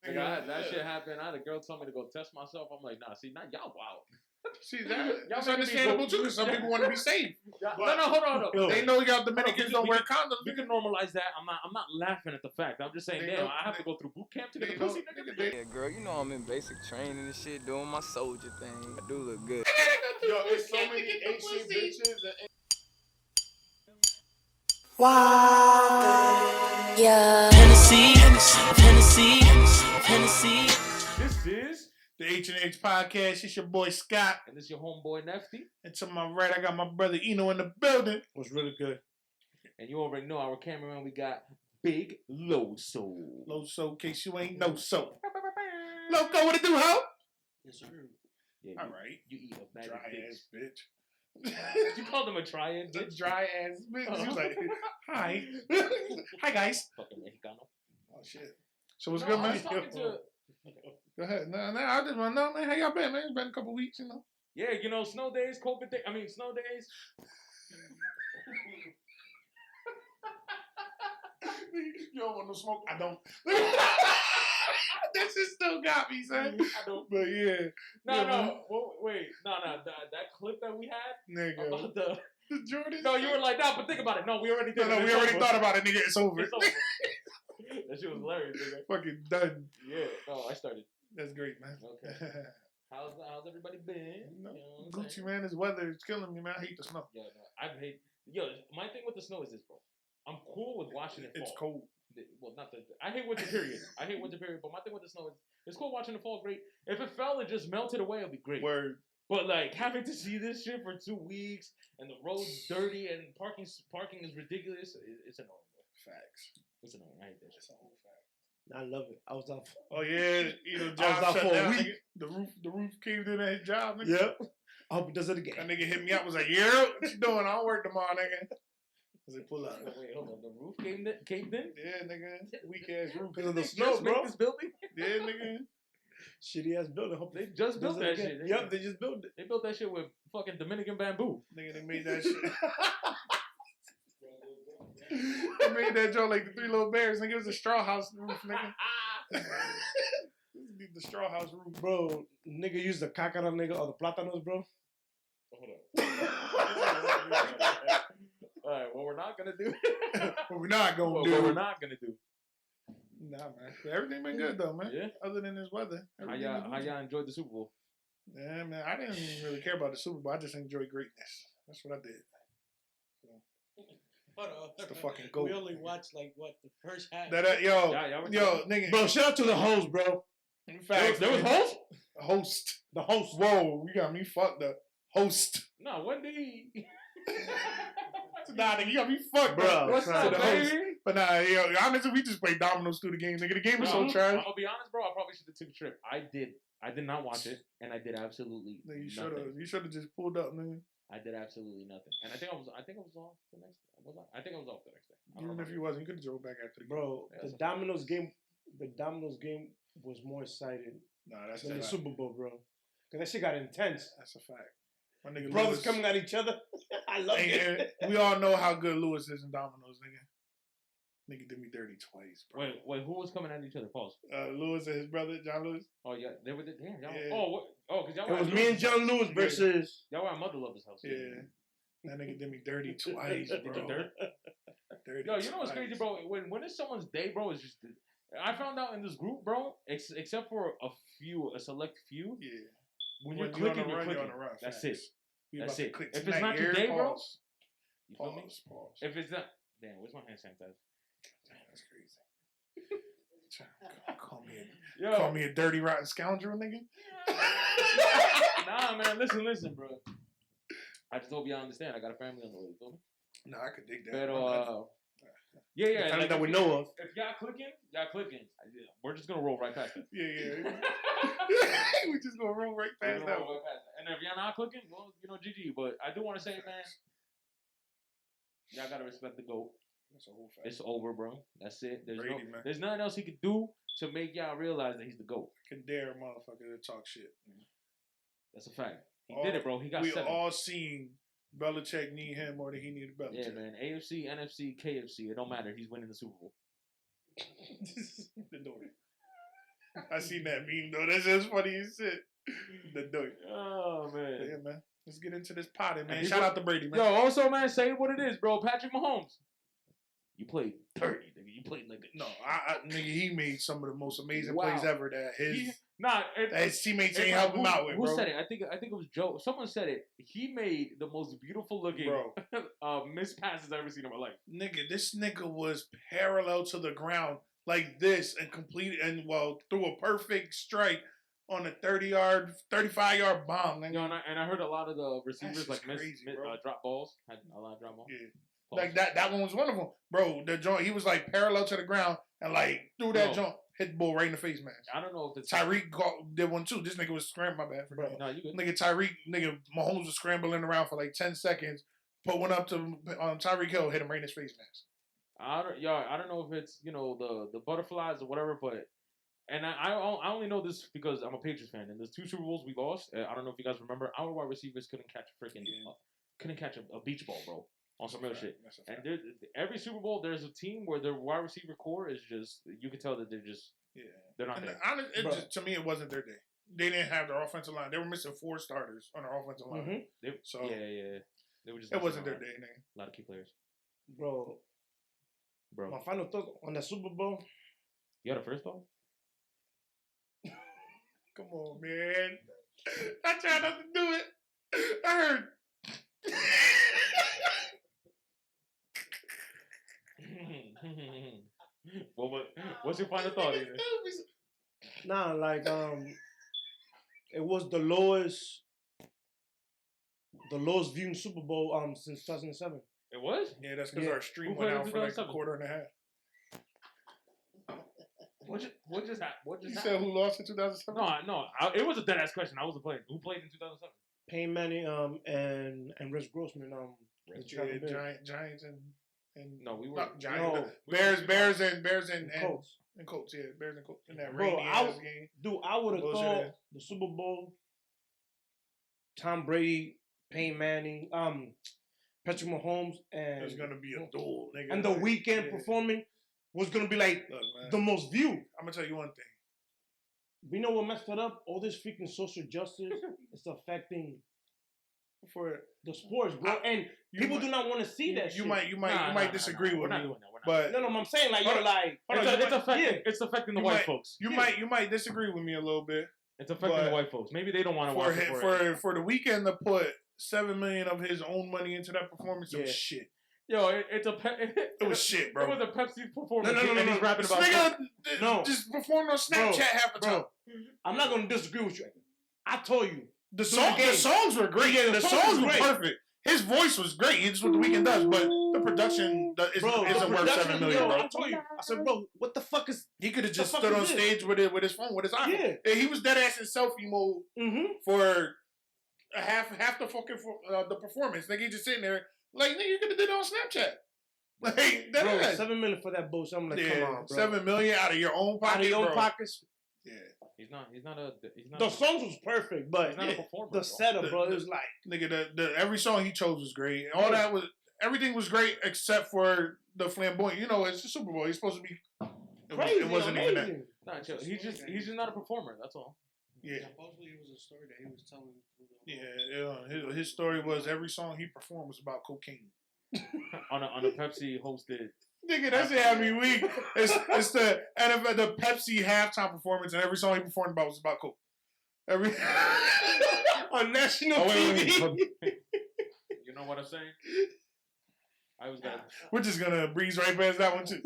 Like that shit happened. I had a girl tell me to go test myself. I'm like, nah, see, not y'all wild. See, that's understandable too, because some people want to be safe. No, hold on. They know y'all Dominicans don't wear condoms. We can normalize that. I'm not laughing at the fact. I'm just saying, damn, I have to go through boot camp to get a pussy, nigga. Yeah, girl, you know I'm in basic training and shit, doing my soldier thing. I do look good. Yo, there's so many ancient bitches. Wow. Yeah. Hennessy. This is the H&H Podcast. It's your boy Scott. And this is your homeboy Nefty. And to my right, I got my brother Eno in the building. Was really good. And you already know our cameraman, we got Big Loso. Loso, in case you ain't know so. Loco, what it do, ho? Yes, sir. Yeah, all right. You eat a bag dry of ass bitch. You called him a triad bitch? Dry ass bitch. She was like, hi. Hi, guys. Fucking Mexicano. Oh, shit. So what's good, man? Go ahead. No, I just want to know, man. How y'all been, man? It's been a couple weeks, you know? Yeah, you know, snow days, COVID days. I mean, snow days. You don't want no smoke? I don't. That shit still got me, son. I don't. But yeah. No. Well, wait. No. That clip that we had. Nigga. About the Jordan. No, you were like, no, but think about it. No, we already did. No, we already thought about it, nigga. It's over. It's over. That shit was hilarious, nigga. Fucking done. Yeah. No, I started. That's great, man. Okay. How's everybody been? No, you know Gucci, man. This weather is killing me, man. I hate the snow. Yo, my thing with the snow is this, bro. I'm cool with watching it fall. It's cold. Well, not the. I hate winter period. But my thing with the snow is it's cool watching it fall. Great. If it fell and just melted away, it'd be great. Word. But like having to see this shit for 2 weeks and the road's dirty and parking is ridiculous. It's annoying. Bro. Facts. It's annoying. I hate that shit. I love it. I was off. Oh yeah, job shut down. Nigga. The roof caved in at his job. Nigga. Yep. I hope he does it again. That nigga hit me up. Was like, yeah, what you doing? I don't work tomorrow, nigga. I said, pull up. Wait, hold on. The roof caved in? Yeah, nigga. Weak ass roof because of the snow, bro. This building? Yeah, nigga. Shitty ass building. Hope they just built that shit. Yep, they just built it. They built that shit with fucking Dominican bamboo. Nigga, they made that shit. They made that joke like the Three Little Bears. Nigga, it was a straw house roof, nigga. The straw house roof. Bro, nigga used the cacara, nigga, or the plátanos, bro. Hold on. Alright, what we're not gonna do. What we're not gonna do. Nah, man. Everything been good though, man. Yeah. Other than this weather. How y'all enjoyed the Super Bowl? Yeah, man. I didn't really care about the Super Bowl. I just enjoyed greatness. That's what I did. It's the fucking goat. We only watched like what the first half. Yo, nigga. Bro, shout out to the host, bro. In fact, there was host. The host. Whoa, you got me fucked up. Host. No, when did he? Nah, nigga, you got me fucked, bro. What's up, baby? But nah, yo, honestly, we just played dominoes through the game, nigga. The game was so trash. I'll be honest, bro. I probably should have took a trip. I did not watch it, and I did absolutely nothing. You should have just pulled up, nigga. I did absolutely nothing, and I think I was off the next day. I think I was off the next day. Even if you wasn't, you could have drove back after the game. Bro, the Domino's game was more exciting than the Super Bowl, bro. Cause that shit got intense. That's a fact. My nigga brothers Lewis, coming at each other. I love it. We all know how good Lewis is in dominoes, nigga. Nigga did me dirty twice, bro. Wait, who was coming at each other? Pause. Lewis and his brother, John Lewis. Oh yeah, they were. Damn, y'all. Yeah. Because y'all. It was me and John Lewis versus. Y'all were at Mother Lover's house. Yeah. That nigga did me dirty twice, bro. Dirty. Yo, you know what's crazy, bro? When it's someone's day, bro, it's just. I found out in this group, bro, except for a select few. Yeah. When you're clicking, you're clicking. That's it. That's it. If it's not your day, bro. You feel me? Pause. If it's not, damn, where's my hand sanitizer? That's crazy. Call me a dirty, rotten scoundrel, nigga. Nah, man, listen, bro. I just hope y'all understand. I got a family on the way. You feel me? Nah, I could dig that. But yeah. Like that we know of. If y'all clicking. We're just gonna roll right past it. Yeah. We just gonna roll right past that. And if y'all not clicking, well, GG. But I do want to say, man, y'all gotta respect the GOAT. That's a whole fact. It's over, bro. That's it. There's nothing else he could do to make y'all realize that he's the GOAT. Can dare a motherfucker to talk shit. That's a fact. He did it, bro. He got 7. We all seen Belichick need him more than he needed Belichick. Yeah, man. AFC, NFC, KFC. It don't matter. He's winning the Super Bowl. I seen that meme though. That's just funny as shit. The doink. Oh man. But yeah, man. Let's get into this potty, man. Shout out to Brady, man. Yo, also, man, say what it is, bro. Patrick Mahomes. You played dirty, nigga. You played like a... No, nigga, he made some of the most amazing plays ever that his teammates ain't helping him out with, bro. Who said it? I think it was Joe. Someone said it. He made the most beautiful looking missed passes I've ever seen in my life. Nigga, this nigga was parallel to the ground like this and threw a perfect strike on a 35-yard bomb. Nigga. Yo, and I heard a lot of the receivers like drop balls. Had a lot of drop balls. Yeah. Like that one was one of them, bro. The joint, he was like parallel to the ground and like threw that joint, hit the bull right in the face, man. I don't know if it's Tyreek did one too. This nigga was scrambling. My bad for that. No, you good. Nigga Mahomes was scrambling around for like 10 seconds. Put one up to Tyreek Hill, hit him right in his face, man. I don't know if it's the butterflies or whatever, but I only know this because I'm a Patriots fan, and there's 2 Super Bowls we lost. I don't know if you guys remember. Our wide receivers couldn't catch a beach ball, bro. On some real shit. And every Super Bowl, there's a team where their wide receiver core is just, you can tell that they're not there. To me, it wasn't their day. They didn't have their offensive line. They were missing 4 starters on their offensive line. Mm-hmm. Yeah. They were just it wasn't their day, nigga. A lot of key players. Bro. My final thought on the Super Bowl. You had a first thought? Come on, man. I tried not to do it. I heard. What's your final thought? Nah, like it was the lowest viewing Super Bowl since 2007. It was? Yeah, that's because our stream went out for like a quarter and a half. What just happened? You said who lost in 2007? No. It was a dead ass question. I wasn't playing. Who played in 2007? Payne Manning and Rex Grossman Giants and no, we were Bears and Colts. And Colts, yeah, Bears and Colts in that rainy ass game. Dude, I would have thought the Super Bowl, Tom Brady, Payne Manning, Patrick Mahomes, and it's gonna be a duel, nigga. And the weekend performing was gonna be like the most viewed. I'm gonna tell you one thing. We know what messed it up? All this freaking social justice is affecting for the sports, bro. And people do not want to see that. You might disagree with me, but no, I'm saying like it's affecting the white folks. You might disagree with me a little bit. It's affecting the white folks. Maybe they don't want to watch it for the weekend to put $7 million of his own money into that performance. It was shit. Yo, it was shit, bro. It was a Pepsi performance. No. He's rapping about just performed on Snapchat half the time. I'm not gonna disagree with you. I told you the songs were great. Yeah, the songs were perfect. His voice was great. It's what the weekend does, but the production isn't worth $7 million, bro. I told you. I said, bro, what the fuck is? He could have just stood on stage with his phone, with his iPhone. Yeah. He was dead ass in selfie mode for half the fucking the performance. Like he just sitting there, like nigga, you could have did it on Snapchat. Like that. Bro, $7 million for that bullshit. I'm like, come on, bro. $7 million out of your own pocket, out of your own pockets. Yeah. He's not a. The songs was perfect, but he's not a performer. The setup, bro, it was like nigga. Every song he chose was great. Everything was great except for the flamboyant. You know, it's the Super Bowl. He's supposed to be crazy. It wasn't amazing. even that. Nah, chill. He's just not a performer. That's all. Yeah. Supposedly it was a story that he was telling. Yeah. His story was every song he performed was about cocaine. on a Pepsi hosted. Nigga, that shit had me weak. It's the NFL, the Pepsi halftime performance, and every song he performed about was about coke. On national TV. You know what I'm saying? We're just gonna breeze right past that one too.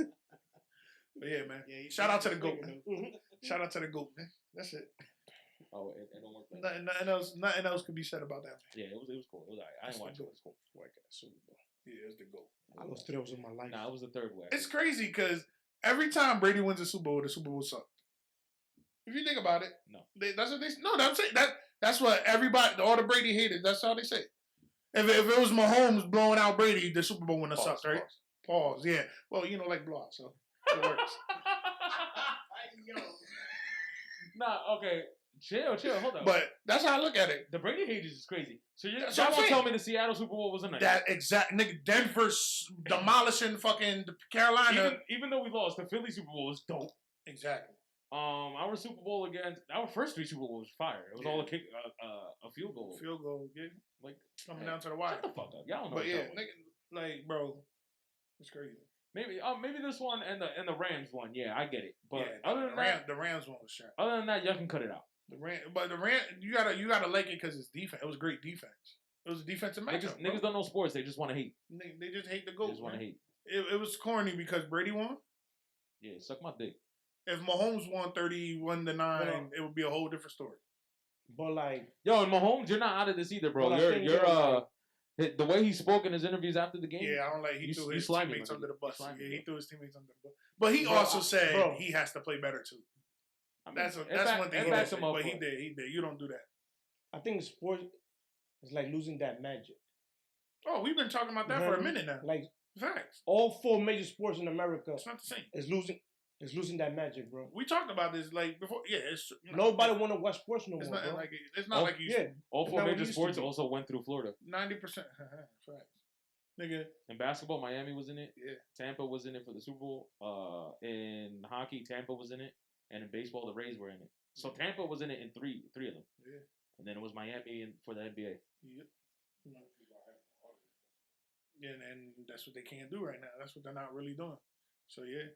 But yeah, man. Yeah, shout out to the GOAT, man. Shout out to the GOAT, man. That's it. Oh, it don't work. Like nothing else could be said about that. Yeah, it was cool. It was alright. I didn't watch it. It was cool. Yeah, it's the GOAT. I lost 3 hours of my life. Nah, it was the third way. It's crazy because every time Brady wins a Super Bowl, the Super Bowl sucked. If you think about it, no, that's what they. No, I'm saying that's what everybody, all the Brady haters. That's how they say. If it was Mahomes blowing out Brady, the Super Bowl wouldn't have sucked, right? Pause. Yeah. Well, you know, like blowout, so it works. Nah, okay. Chill, hold on. But that's how I look at it. The Brady haters is crazy. So you're gonna tell me the Seattle Super Bowl was a night? That exact nigga, Denver demolishing fucking Carolina. Even though we lost, the Philly Super Bowl was dope. Exactly. Our Super Bowl against our first 3 Super Bowls was fire. It was all a kick, a field goal. Field goal, yeah. Like coming down to the wire. Shut the fuck up, y'all don't know. But yeah, like bro, it's crazy. Maybe this one and the Rams one. Yeah, I get it. But yeah, other than that, the Rams one was sharp. Other than that, y'all can cut it out. The Rams, you gotta like it because it's defense. It was great defense. It was a defensive matchup. Niggas don't know sports. They just want to hate. They just hate the goal. They just want to hate. It was corny because Brady won. Yeah, suck my dick. If Mahomes won 31-9, it would be a whole different story. But like, yo, and Mahomes, you're not out of this either, bro. The way he spoke in his interviews after the game. Yeah, I don't like. He threw his teammates under the bus. Yeah, he threw his teammates under the bus. But he said he has to play better too. I mean, that's one thing. But he did. You don't do that. I think sports is like losing that magic. Oh, we've been talking about that for a minute now. Like facts. All 4 major sports in America. It's not the same. It's losing that magic, bro. We talked about this like before. Yeah, it's nobody want to watch sports no more. Bro. It's not like you. Yeah, all 4 major sports also went through Florida. 90%. Facts. Nigga. In basketball, Miami was in it. Yeah. Tampa was in it for the Super Bowl. In hockey, Tampa was in it, and in baseball, the Rays were in it. So Tampa was in it in three of them. Yeah. And then it was Miami for the NBA. Yep. And that's what they can't do right now. That's what they're not really doing. So yeah.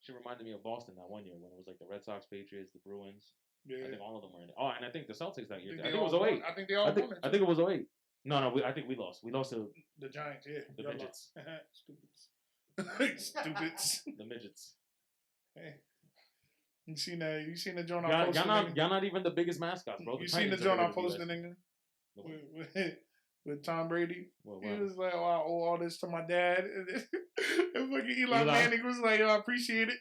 She reminded me of Boston that one year when it was like the Red Sox, Patriots, the Bruins. Yeah. I think all of them were in it. Oh, and I think the Celtics that year. I think it was 08. I think they all won it. I think it was 08. No, I think we lost. We lost to the Giants. Yeah. The midgets. Stupids. The midgets. Hey. You seen the joint I posted? Y'all not even the biggest mascots, bro. You seen the joint I posted, nigga? With Tom Brady. He was like, oh, I owe all this to my dad. And fucking Eli Manning was like, oh, I appreciate it.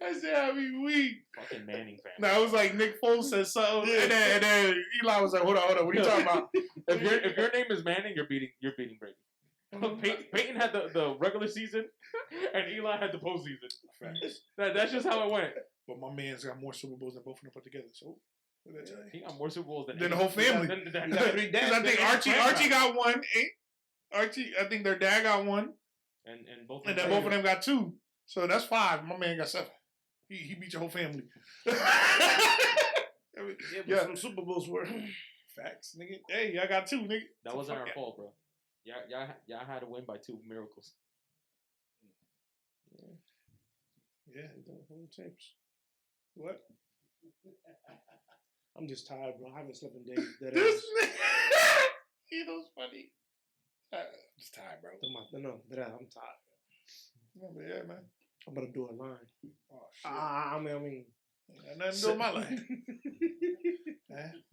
I said, I mean, weak. Fucking Manning fan. No, it was like Nick Foles said something, and then Eli was like, hold on, what are you talking about? if your name is Manning, you're beating Brady. Peyton had the regular season, and Eli had the postseason. Facts. That's just how it went. But my man's got more Super Bowls than both of them put together, so. He got more Super Bowls than the whole family. Because I think Archie got one. Archie, I think their dad got one. And then both of them got 2. So that's 5. My man got 7. He beat your whole family. Yeah, some Super Bowls were facts, nigga. Hey, y'all got 2, nigga. That wasn't our fault, bro. Y'all had to win by 2 miracles. Yeah. Tapes. What? I'm just tired, bro. I haven't slept in days. He knows funny. I'm just tired, bro. I'm tired. No, but yeah, man. I'm about to do a line. Oh, shit. I mean. Nothing to do with my line.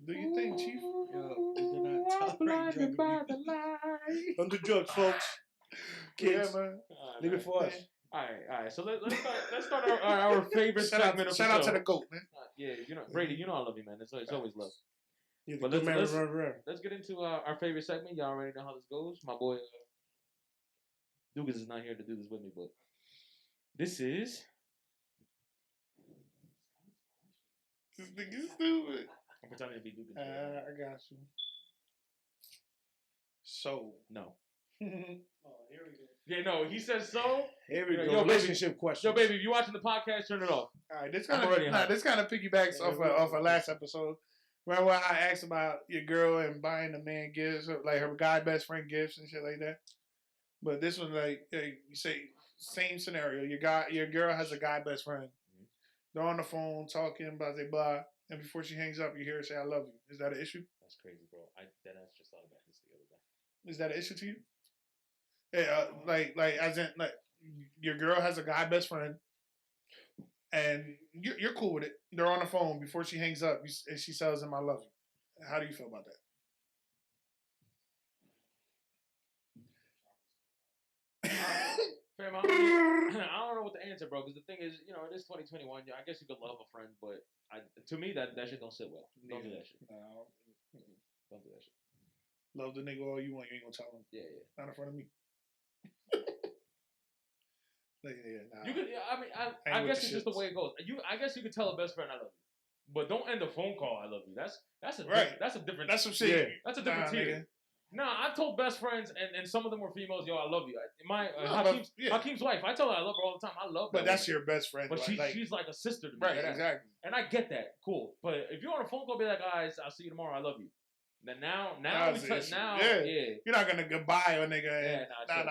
Do you think, Chief? Yo, do not tolerate drug abuse. Don't do drugs, folks. Kids, yeah, man. Leave it for us. All right. So let's start our favorite segment of the show. Shout out to the GOAT, man. Yeah, Brady, I love you, man. It's always love. Yeah, but let's get into our favorite segment. Y'all already know how this goes. My boy Dugas is not here to do this with me, but this is. This nigga's stupid. I'm pretending to be Dugas. I got you. So. No. Oh, here we go. Yeah, no, he says so. Here we go. Yo, relationship question. Yo, baby, if you're watching the podcast, turn it off. All right, this kind of piggybacks off our last episode. Remember when I asked about your girl and buying the man gifts, like her guy best friend gifts and shit like that? But this one, like, you say, same scenario. Your girl has a guy best friend. Mm-hmm. They're on the phone talking, blah, blah, blah. And before she hangs up, you hear her say, I love you. Is that an issue? That's crazy, bro. I just thought about this the other day. Is that an issue to you? Like as in, like, your girl has a guy best friend, and you're cool with it. They're on the phone before she hangs up, and she tells him, "I love you." How do you feel about that? Fam, I don't know what to answer, bro. Because the thing is, it is 2021. I guess you could love a friend, but to me, that shit don't sit well. Don't do that shit. No. Don't do that shit. Love the nigga all you want. You ain't gonna tell him. Yeah. Not in front of me. You could. I guess it's just the way it goes. I guess you could tell a best friend I love you, but don't end a phone call. I love you. That's a right. That's a different. That's some shit. Yeah. That's a different tier. No, I've told best friends, and some of them were females. Yo, I love you. Hakeem's wife. I tell her I love her all the time. I love her. But that's your best friend. But she's like a sister to me. Right, exactly. And I get that. Cool. But if you're on a phone call, be like, guys, I'll see you tomorrow. I love you. Then now, you're not gonna goodbye a nigga. Nah.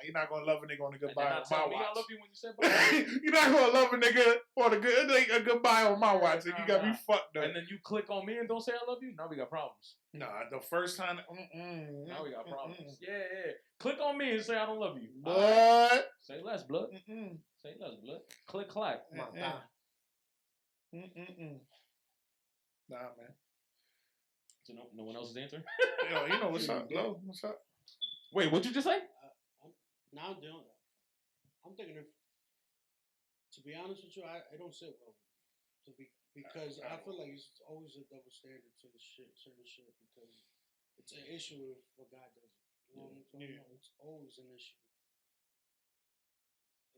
You're not gonna love a nigga on a goodbye on my watch. I love you when you said bye. You're not gonna love a nigga on a goodbye on my watch. You got me fucked up. And then you click on me and don't say I love you. Now we got problems. Nah, the first time. Now we got problems. Yeah. Click on me and say I don't love you. What? Say less, blood. Say less, blood. Click, clack. Nah, man. So no one else is answering? Yo, you know what's up, bro? What's up? Wait, what'd you just say? I'm thinking of, to be honest with you, I don't sit well because I feel like it's always a double standard to the certain shit because it's an issue if a guy does it. You know what I'm talking about? It's always an issue.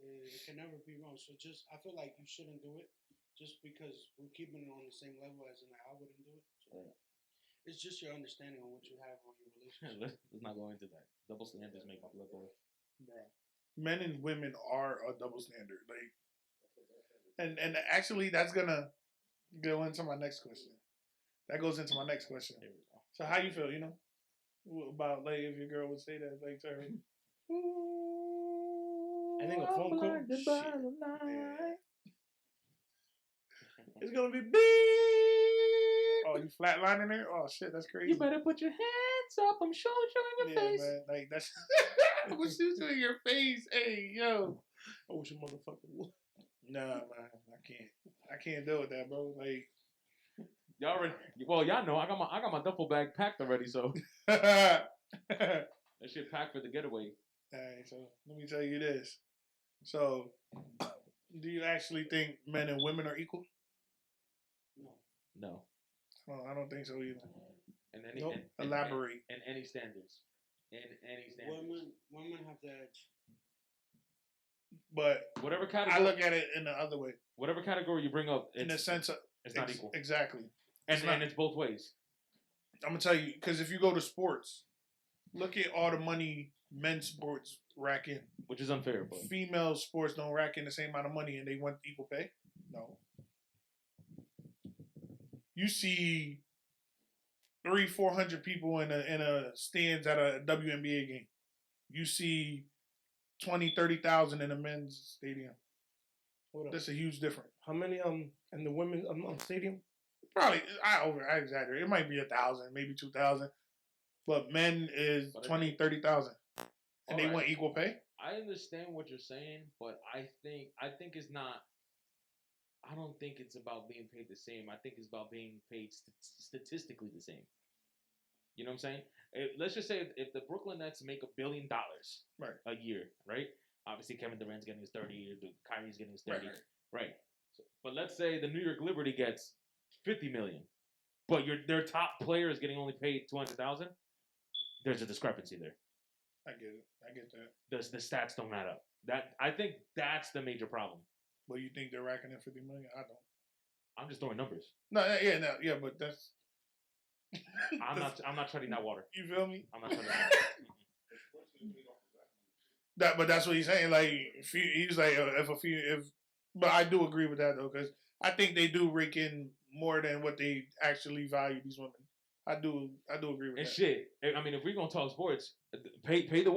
It can never be wrong. So I feel like you shouldn't do it just because we're keeping it on the same level as in I wouldn't do it. So it's just your understanding on what you have on your relationship. Let's not go into that. Double standards make my blood boil. Men and women are a double standard. Like, and actually, that's gonna go into my next question. That goes into my next question. So, how you feel? You know, about like if your girl would say that like to her. I think a phone call. It's gonna be beep. Oh, you flatlining there? Oh shit, that's crazy. You better put your hands up. I'm showing you in your face. Man, like that's what you do in your face. Hey, yo. I wish a motherfucker would. Nah, man, I can't deal with that, bro. Like y'all know I got my duffel bag packed already, so that shit packed for the getaway. Alright, so let me tell you this. So, do you actually think men and women are equal? No. Oh, I don't think so either. Elaborate. In any standards. Women have the edge. But whatever category, I look at it in the other way. Whatever category you bring up, in the sense of it's not equal. Exactly. And it's both ways. I'm gonna tell you, because if you go to sports, look at all the money men's sports rack in. Which is unfair, but female sports don't rack in the same amount of money and they want equal pay? No. You see 300-400 people in a stands at a WNBA game. You see 20,000-30,000 in a men's stadium. That's a huge difference. How many in the women's stadium? Probably I exaggerate. It might be 1,000, maybe 2,000. But men is 20,000-30,000. And they want equal pay? I understand what you're saying, but I think it's not. I don't think it's about being paid the same. I think it's about being paid statistically the same. You know what I'm saying? Let's just say if the Brooklyn Nets make $1 billion a year, right? Obviously, Kevin Durant's getting his 30, Kyrie's getting his 30, right? So, but let's say the New York Liberty gets $50 million, but their top player is getting only paid $200,000. There's a discrepancy there. I get that. The stats don't add up. I think that's the major problem. Well, you think they're racking in $50 million? I don't. I'm just throwing numbers. No, but that's. I'm not treading that water. You feel me? I'm not treading that. But that's what he's saying. Like he's like, but I do agree with that though, because I think they do rake in more than what they actually value these women. I do agree with that. And shit, I mean, if we're gonna talk sports, pay the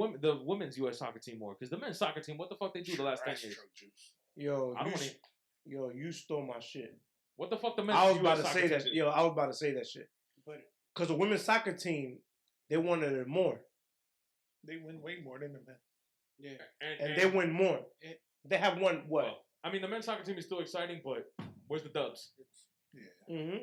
women's U.S. soccer team more, because the men's soccer team, what the fuck they do the last 10 years? Yo, you stole my shit. What the fuck the men's I was about US to soccer say that. team Yo, I was about to say that shit. But because the women's soccer team, they wanted it more. They win way more than the men. Yeah, and they win more. They have won what? Well, I mean, the men's soccer team is still exciting, but where's the dubs? Yeah. Mm-hmm.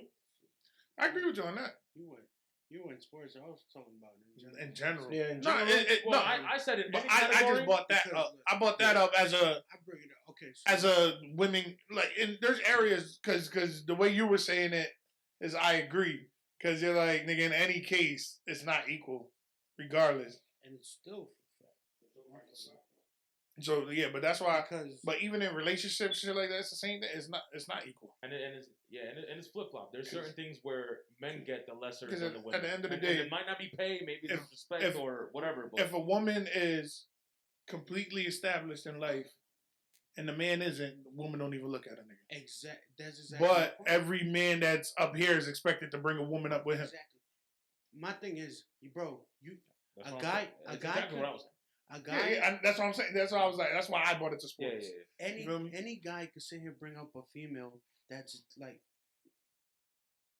I agree with you on that. You were in sports. I was talking about it in general. Yeah, in general. I said it. But I just brought that up. I brought that up as a. I bring it up. Okay. So. As a women, like, there's areas because the way you were saying it is, I agree, because you're like, nigga, in any case, it's not equal, regardless. And it's still. So yeah, but that's why. Because But even in relationships, shit like that, it's the same thing. It's not equal. And it's flip flop. There's certain things where men get the lesser than the women. At the end of the and day, it might not be pay, maybe it's respect or whatever. But if a woman is completely established in life, and the man isn't, the woman don't even look at a nigga. That's exactly. But every man that's up here is expected to bring a woman up with him. Exactly. My thing is, bro, that's a what guy, exactly what I was saying. a guy. Yeah, that's what I'm saying. That's why I was like. That's why I brought it to sports. Any guy could sit here and bring up a female that's like.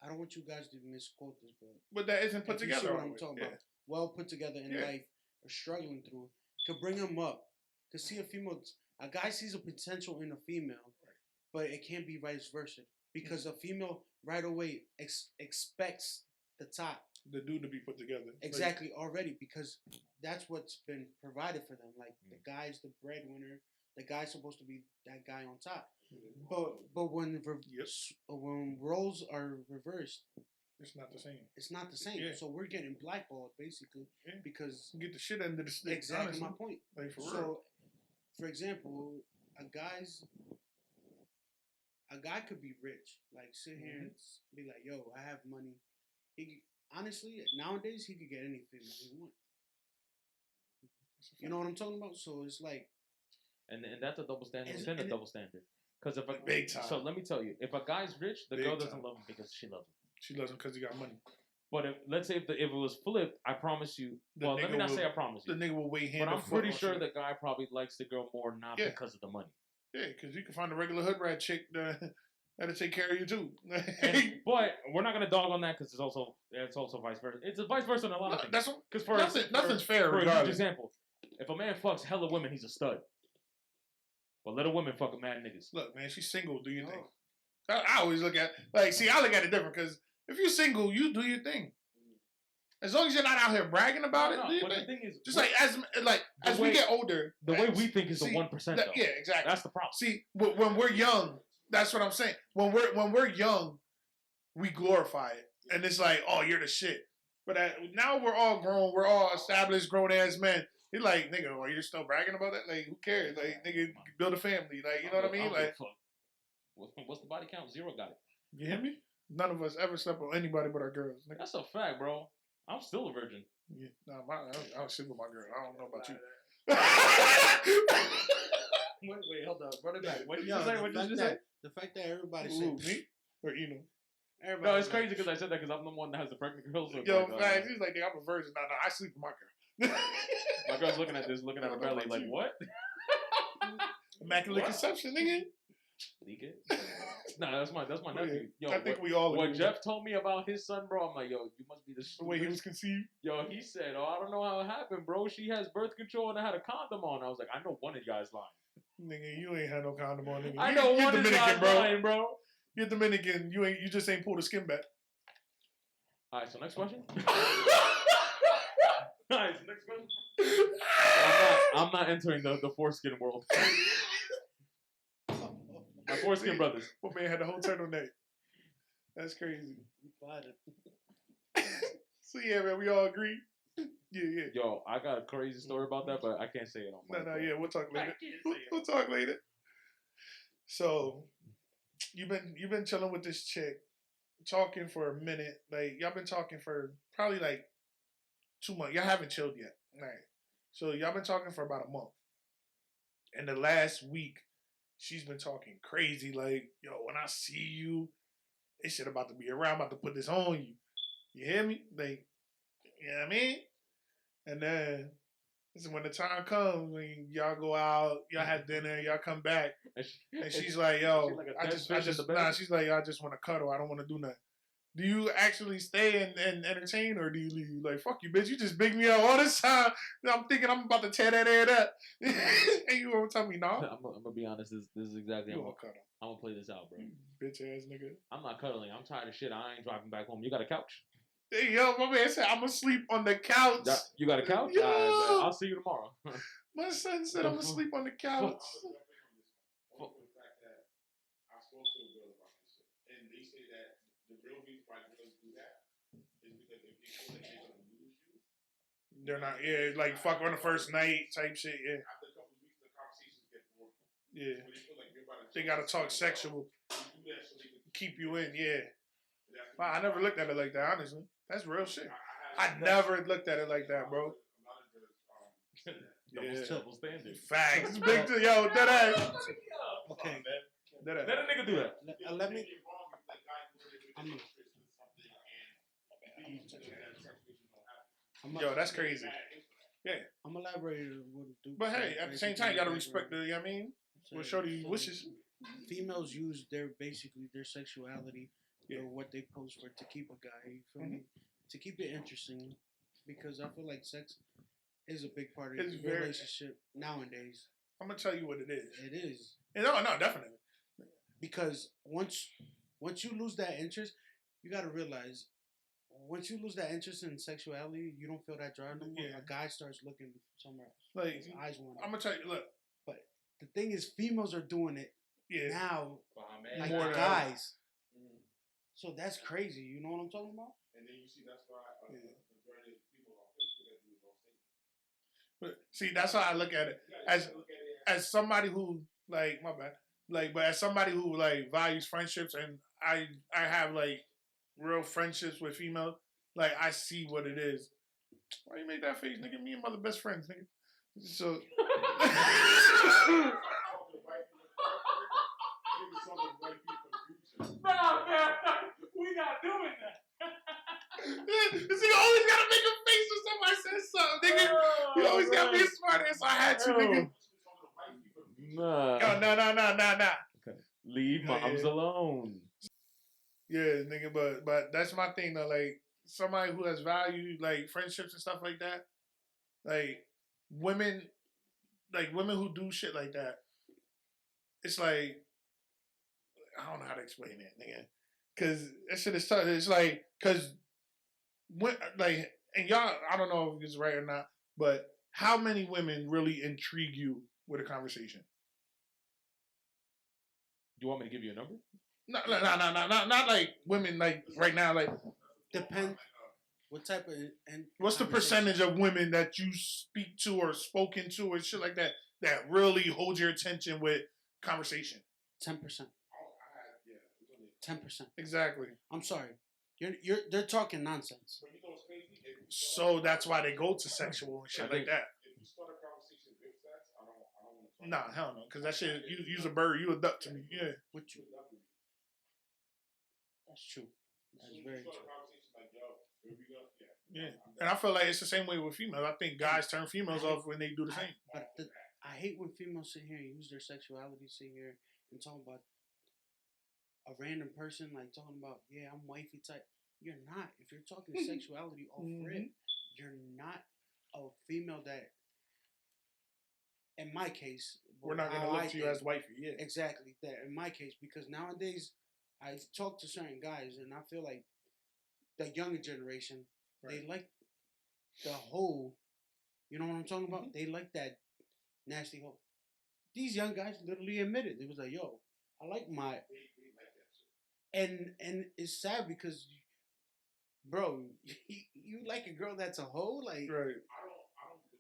I don't want you guys to misquote this, but that isn't put together. What I'm talking about. Well put together in life, or struggling through, could bring him up. Could see a guy sees a potential in a female, but it can't be vice versa because a female right away expects the top. The dude to be put together. Exactly, already, because that's what's been provided for them. Like, the guy's the breadwinner. The guy's supposed to be that guy on top. But when roles are reversed, it's not the same. It's not the same. Yeah. So we're getting blackballed, basically, because... You get the shit under the stick. Exactly, honestly. my point. Like, for real. So, for example, a guy could be rich. Like, sit here and be like, yo, I have money. Honestly, nowadays, he could get any female he wants. You know what I'm talking about? So it's like... And that's a double standard within a double standard. Because if big time. So let me tell you, if a guy's rich, the girl doesn't love him because she loves him. She loves him because he got money. But let's say if it was flipped, I promise you. Well, let me not say I promise you. The nigga will wait hand. But I'm pretty sure the guy probably likes the girl more not because of the money. Yeah, because you can find a regular hood rat chick that'll take care of you too. But we're not gonna dog on that because it's also vice versa. It's a vice versa in a lot of things. That's because nothing's fair. For a example, if a man fucks hella women, he's a stud. But little women fucking mad niggas. Look, man, she's single. Do your thing. I always look at I look at it different because if you're single, you do your thing. As long as you're not out here bragging about it, do your thing. The thing is, just as we get older, the way we think is the 1%. Yeah, exactly. That's the problem. See, when we're young, that's what I'm saying. When we're young, we glorify it, and it's like, oh, you're the shit. But now we're all grown, we're all established, grown ass men. You're like, nigga, are you still bragging about that? Like, who cares? Like, nigga, build a family. Like, you know what I mean? Like, what's the body count? 0 got it. You hear me? None of us ever slept with anybody but our girls. Nigga. That's a fact, bro. I'm still a virgin. Yeah, I don't sleep with my girl. I don't know about you. Wait, hold up. Run it back. What did you say? What did you say? The fact that everybody said me or Eno. No, it's crazy because I said that because I'm the one that has the pregnant girl. So yo, like, he's like, nigga, I'm a virgin. No, I sleep with my girl. My girl's looking at her belly like, what? Immaculate conception, nigga. Leak it? Nah, that's my nephew. Yo, I think we all. What Jeff told me about his son, bro, I'm like, yo, you must be the way he was conceived. Yo, he said, oh, I don't know how it happened, bro. She has birth control and I had a condom on. I was like, I know one of you guys lying. Nigga, you ain't had no condom on, nigga. I know one of you guys lying, bro. You're Dominican. You just ain't pulled a skin back. All right, so next question. Nice. Next question. I'm not entering the foreskin world. My foreskin brothers. My man had the whole turtleneck. That's crazy. So yeah, man, we all agree. Yeah. Yo, I got a crazy story about that, but I can't say it on my. No, yeah, we'll talk later. We'll talk later. So, you've been chilling with this chick, talking for a minute. Like y'all been talking for probably like 2 months. Y'all haven't chilled yet, right? So y'all been talking for about a month. And the last week, she's been talking crazy. Like, yo, when I see you, this shit about to be around. I'm about to put this on you. You hear me? Like, you know what I mean? And then, this is when the time comes when y'all go out, y'all have dinner, y'all come back, and she's like, yo, she's like, I just want to cuddle. I don't want to do nothing. Do you actually stay and entertain, or do you leave? Like, fuck you, bitch. You just big me up all this time. I'm thinking I'm about to tear that head up. And you gonna tell me no? I'm gonna be honest. This is exactly how I'm gonna play this out, bro. Bitch ass nigga. I'm not cuddling. I'm tired of shit. I ain't driving back home. You got a couch? Hey, yo, my man said I'm gonna sleep on the couch. You got a couch? Yo. I'll see you tomorrow. My son said I'm gonna sleep on the couch. They're not, like fuck on the first night type shit, yeah. After a couple of weeks, the Yeah. They gotta talk sexual. Keep you in, yeah. Wow, I never looked at it like that, honestly. That's real shit. I never looked at it like that, bro. Double standard. Facts. Big yo, dead ass. Okay. Let a nigga do that. Let me. Yo, that's crazy. Yeah. I'm elaborating what Duke. But hey, at the same time, you gotta respect the, you know what I mean? What shorty wishes. Females use their sexuality or what they post for to keep a guy. You feel me? To keep it interesting, because I feel like sex is a big part of the relationship nowadays. I'm gonna tell you what it is. It is. No, definitely. Because once you lose that interest, you gotta realize. Once you lose that interest in sexuality, you don't feel that drive no more. Yeah. A guy starts looking somewhere else. Like his eyes wander. I'm gonna tell you, look. But the thing is, females are doing it now, like more the guys. So that's crazy. You know what I'm talking about? And then you see that's why majority of people on Facebook that do it don't say. But see, that's how I look at it. As somebody who like my bad, like, but as somebody who like values friendships, and I have like real friendships with females, like I see what it is. Why you make that face, nigga? Me and mother best friends, nigga. So. Nah, man, we not doing that. See, you always gotta make a face when somebody says something, nigga. You always gotta be smart ass. I had to, nigga. Nah. Yo, nah. Leave moms alone. Yeah, nigga, but that's my thing though. Like somebody who has value, like friendships and stuff like that. Like women who do shit like that. It's like I don't know how to explain it, nigga. Cause that shit is tough. It's like cause when like and y'all, I don't know if it's right or not, but how many women really intrigue you with a conversation? You want me to give you a number? No, not like women like right now. Like depends what type of. And what's the percentage of women that you speak to or spoken to or shit like that that really hold your attention with conversation? 10%. 10%. Exactly. I'm sorry. They're talking nonsense. So that's why they go to sexual and shit like that. If you start a conversation with sex, I don't want to. Nah, hell no. Because that shit, you's a bird, you a duck to me. Yeah. What you? That's true. That's very true. Yeah. And I feel like it's the same way with females. I think guys turn females off when they do the same. But I hate when females sit here and use their sexuality, sit here and talk about a random person, like talking about, yeah, I'm wifey type. You're not. If you're talking sexuality off rip, you're not a female that, in my case, we're not going to look to you as wifey. Yeah. Exactly. That in my case, because nowadays I talk to certain guys and I feel like the younger generation, they like the whole, you know what I'm talking about? They like that nasty whole. These young guys literally admitted. They was like, yo, I like my... And it's sad because, bro, you like a girl that's a hoe? Like, right.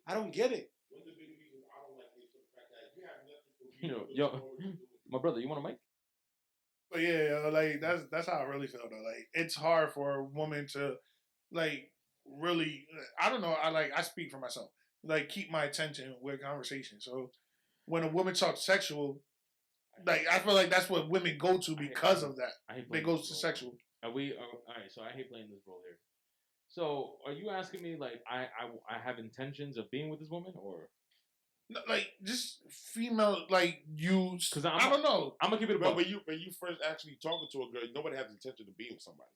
I don't get it. Yo, my brother, you want a mic? But yeah, like that's how I really feel though. Like it's hard for a woman to like really. I don't know. I speak for myself. Like keep my attention with conversation. So when a woman talks sexual, like I feel like that's what women go to because of that. They go to sexual. All right? So I hate playing this role here. So are you asking me like I have intentions of being with this woman or? No, like just female like use because I don't know. I'm gonna keep it. But when you first actually talking to a girl, nobody has the intention to be with somebody.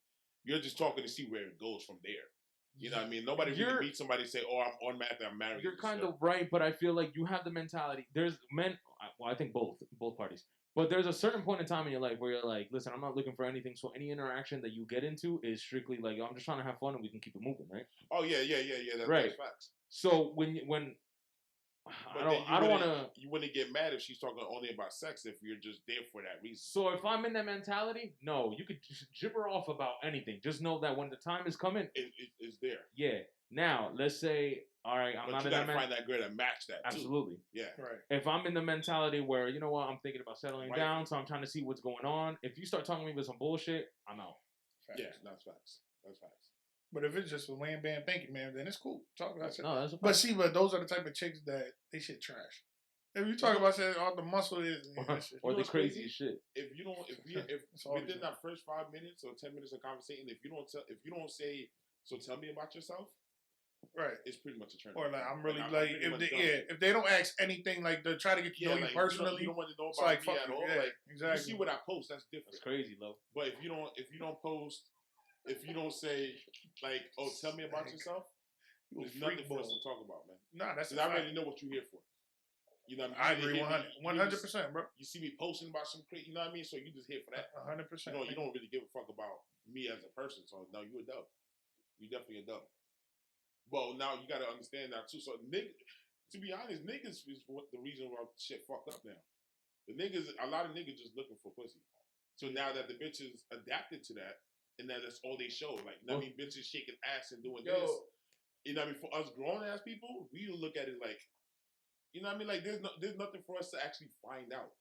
You're just talking to see where it goes from there. You know what I mean? Nobody really meets somebody and say, "Oh, I'm automatically I'm married." You're kind of right, but I feel like you have the mentality. There's men. Well, I think both parties. But there's a certain point in time in your life where you're like, listen, I'm not looking for anything. So any interaction that you get into is strictly like, I'm just trying to have fun and we can keep it moving, right? Oh yeah. That's, right. That's facts. So when I don't want to. You wouldn't get mad if she's talking only about sex if you're just there for that reason. So if I'm in that mentality, no, you could just gibber off about anything. Just know that when the time is coming, it's there. Yeah. Now let's say, all right, I'm not in that. You gotta find that girl that match that. Absolutely. Too. Yeah. Right. If I'm in the mentality where you know what, I'm thinking about settling down, so I'm trying to see what's going on. If you start talking to me with some bullshit, I'm out. Facts. Yeah, that's facts. That's facts. But if it's just a wham bam, thank you, man, then it's cool. Talk about it. No, that's but those are the type of chicks that they shit trash. If you talk about saying all the muscle is or the crazy shit. If within that first 5 minutes or 10 minutes of conversation, if you don't say, so tell me about yourself, right? It's pretty much a turn. Or like I'm really like if they don't ask anything like to try to get to know you personally, you don't want to know about me at all. Yeah, like exactly. You see what I post, that's different. That's crazy, love. But if you don't post, if you don't say like, oh, tell me about yourself, there's nothing for us to talk about, man. Nah, that's I already know what you're here for. You know what I mean? I agree 100%, bro. You see me posting about some crazy, you know what I mean? So you just here for that. 100%. You don't really give a fuck about me as a person. So no, you a dub. You definitely a dub. Well, now you got to understand that too. So to be honest, niggas is the reason why shit fucked up now. A lot of niggas just looking for pussy. So now that the bitches adapted to that, and that's all they show. Like, you know what I mean? Bitches shaking ass and doing this. You know what I mean? For us grown ass people, we look at it like, you know what I mean? Like, there's nothing for us to actually find out.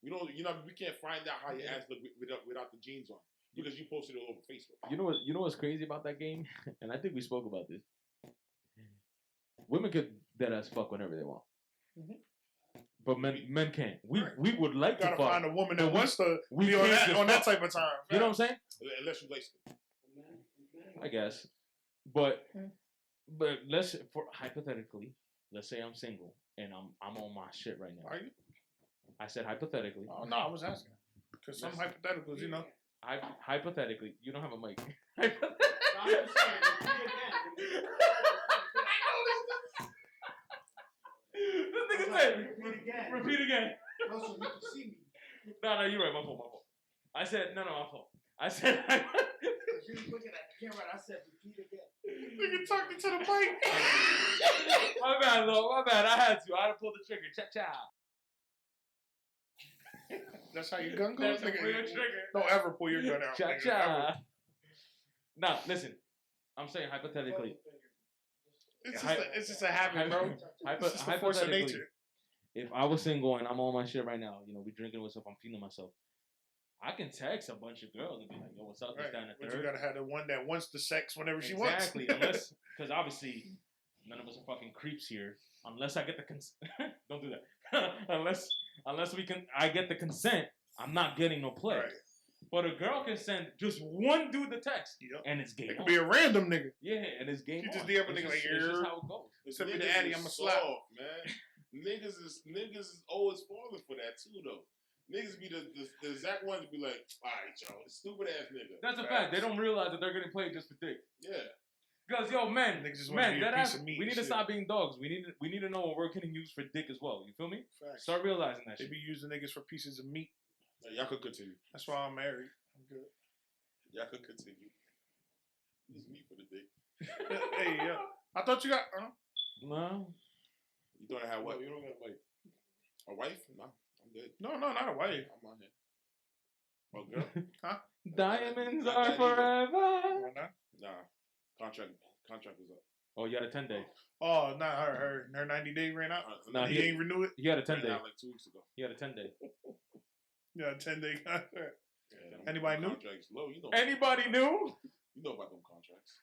We don't, you know, we can't find out how your ass look without the jeans on because you posted it over Facebook. You know what's crazy about that game? And I think we spoke about this. Women could dead ass fuck whenever they want, but men can't. We would like to fuck. Gotta find a woman that wants to be on that type of time. You know what I'm saying? Unless you lace it. I guess, but hypothetically, let's say I'm single and I'm on my shit right now. Are you? I said hypothetically. Oh no, I was asking because some hypotheticals, you know. Hypothetically, you don't have a mic. This nigga said, repeat again. No, so you can see me. No, you're right. My fault. I said, no, my fault. I said, you looking at the camera and I said, repeat again. Nigga talking to the mic. My bad, Lord. My bad. I had to pull the trigger. Cha-cha. That's how your gun goes? That's a real trigger. Don't ever pull your gun out. Cha-cha. Nah, listen. I'm saying hypothetically. It's just a habit, bro. It's just a force of nature. If I was single and I'm on my shit right now, you know, we drinking with stuff, I'm feeling myself. I can text a bunch of girls and be like, yo, what's up? This, that, and the third. But you gotta have the one that wants the sex whenever she wants. Exactly. Because obviously, none of us are fucking creeps here. Unless I get the consent. Don't do that. unless I get the consent, I'm not getting no play. Right. But a girl can send just one dude the text, and it's game. It could be a random nigga. Yeah, and it's game. You just DM a nigga like, it's just how it goes. Send me the addy, I'm a slap, man. Niggas is always falling for that too, though. Niggas be the exact ones to be like, all right, y'all, stupid ass nigga. That's a fact. They don't realize that they're getting played just for dick. Yeah. Because we need to stop being dogs. We need to know when we're getting used for dick as well. You feel me? Facts. Start realizing that. They be using niggas for pieces of meat. Yeah, y'all could continue. That's why I'm married. I'm good. Y'all could continue. Use meat for the dick. Hey, yeah. I thought you got. No. You thought I had what? You don't got a wife. A wife? No, I'm good. No, not a wife. I'm on here. Oh, girl? Huh? Diamonds are forever. Nah. Contract was up. Oh, you had a 10-day. Oh, nah, her 90-day ran out. Nah, he ain't renew it. He had a 10-day. Like 2 weeks ago. He had a 10-day. Yeah, 10-day contract. Yeah, anybody new? Contracts low. You know. Anybody new? You know about them contracts.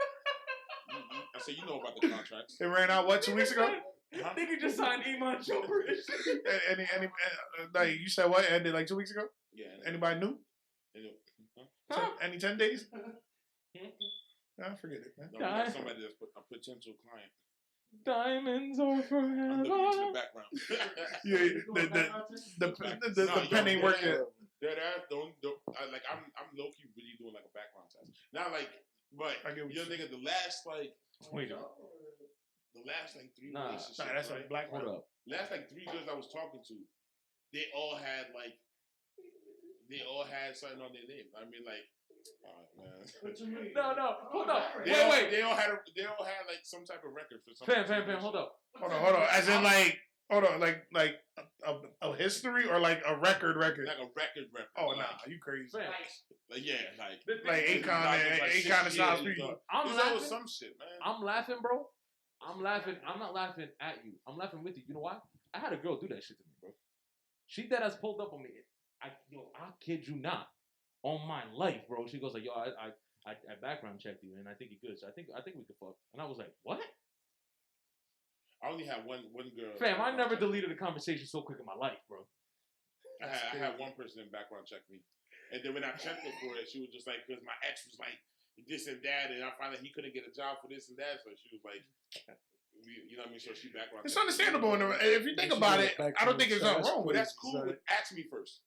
I say you know about the contracts. It ran out 2 weeks ago? I think he just signed Iman Chopra. Like you said what? Ended 2 weeks ago? Yeah. Anybody new? Any 10 days? Nah, forget it, man. No, somebody that's a potential client. Diamonds are forever. I'm looking into the background. The pen ain't working. That ass don't I'm low key really doing like a background test. Not like, but you're thinking the last wait. The last 3 relationships. Nah, that's a black one. Last 3 girls I was talking to, they all had something on their name. I mean No, hold up. Wait. They all had some type of record for something. Fam, hold up. Hold on. As in Hold on, like a history or like a record? Like a record. Oh like, nah, you crazy? Like yeah, Like Akon and Styles P. I'm laughing. laughing. Some shit, man. I'm laughing, bro. I'm laughing. I'm not laughing at you. I'm laughing with you. You know why? I had a girl do that shit to me, bro. She that has pulled up on me. I kid you not. On my life, bro. She goes like, yo, I background checked you and I think you're good. So I think we could fuck. And I was like, what? I only had one girl. Fam, I never deleted a conversation so quick in my life, bro. I had one person in background check me, and then when I checked her for it, she was just like, because my ex was like this and that, and I found out he couldn't get a job for this and that, so she was like, you know what I mean? So she background. It's understandable, if you think about it. I don't think there's nothing wrong with it. That's cool. But ask me first.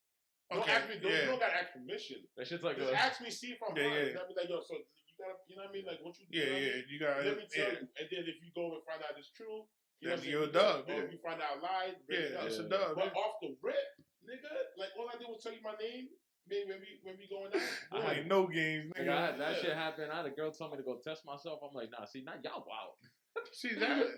Don't ask me. You don't gotta ask permission. That shit's like just ask me, see if I'm right. I'll be like, yo, so you gotta, you know what I mean? Like, what you do? You gotta. Let me tell you, and then if you go and find out it's true. You know you're a dub. If you find out lies, it's a dub. But off the rip, nigga, like all I did was tell you my name. Maybe when we going out, I ain't no games, nigga. That shit happened. I had a girl tell me to go test myself. I'm like, nah, see, now y'all wild. See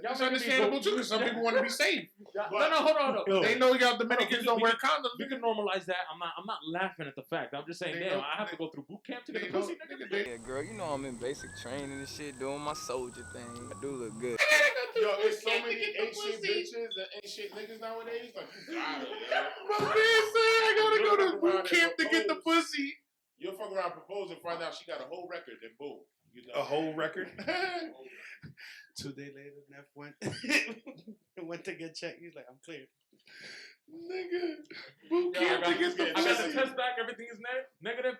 that's understandable too, because some people want to be safe. No, hold on. They know y'all Dominicans don't wear condoms. We can normalize that. I'm not laughing at the fact. I'm just saying, damn, I have to go through boot camp to get a pussy, nigga. Yeah, girl, you know I'm in basic training and shit, doing my soldier thing. I do look good. Yo, it's so many ain't shit bitches and ain't shit niggas nowadays. Like, you got it, My man said I gotta go to boot camp to get the pussy. You'll fuck around, propose, and find out she got a whole record, then boom. You know? A whole record? 2 days later, Neff went to get checked. He's like, I'm clear. Nigga, boot camp to get the pussy. I got the test back. Everything is negative.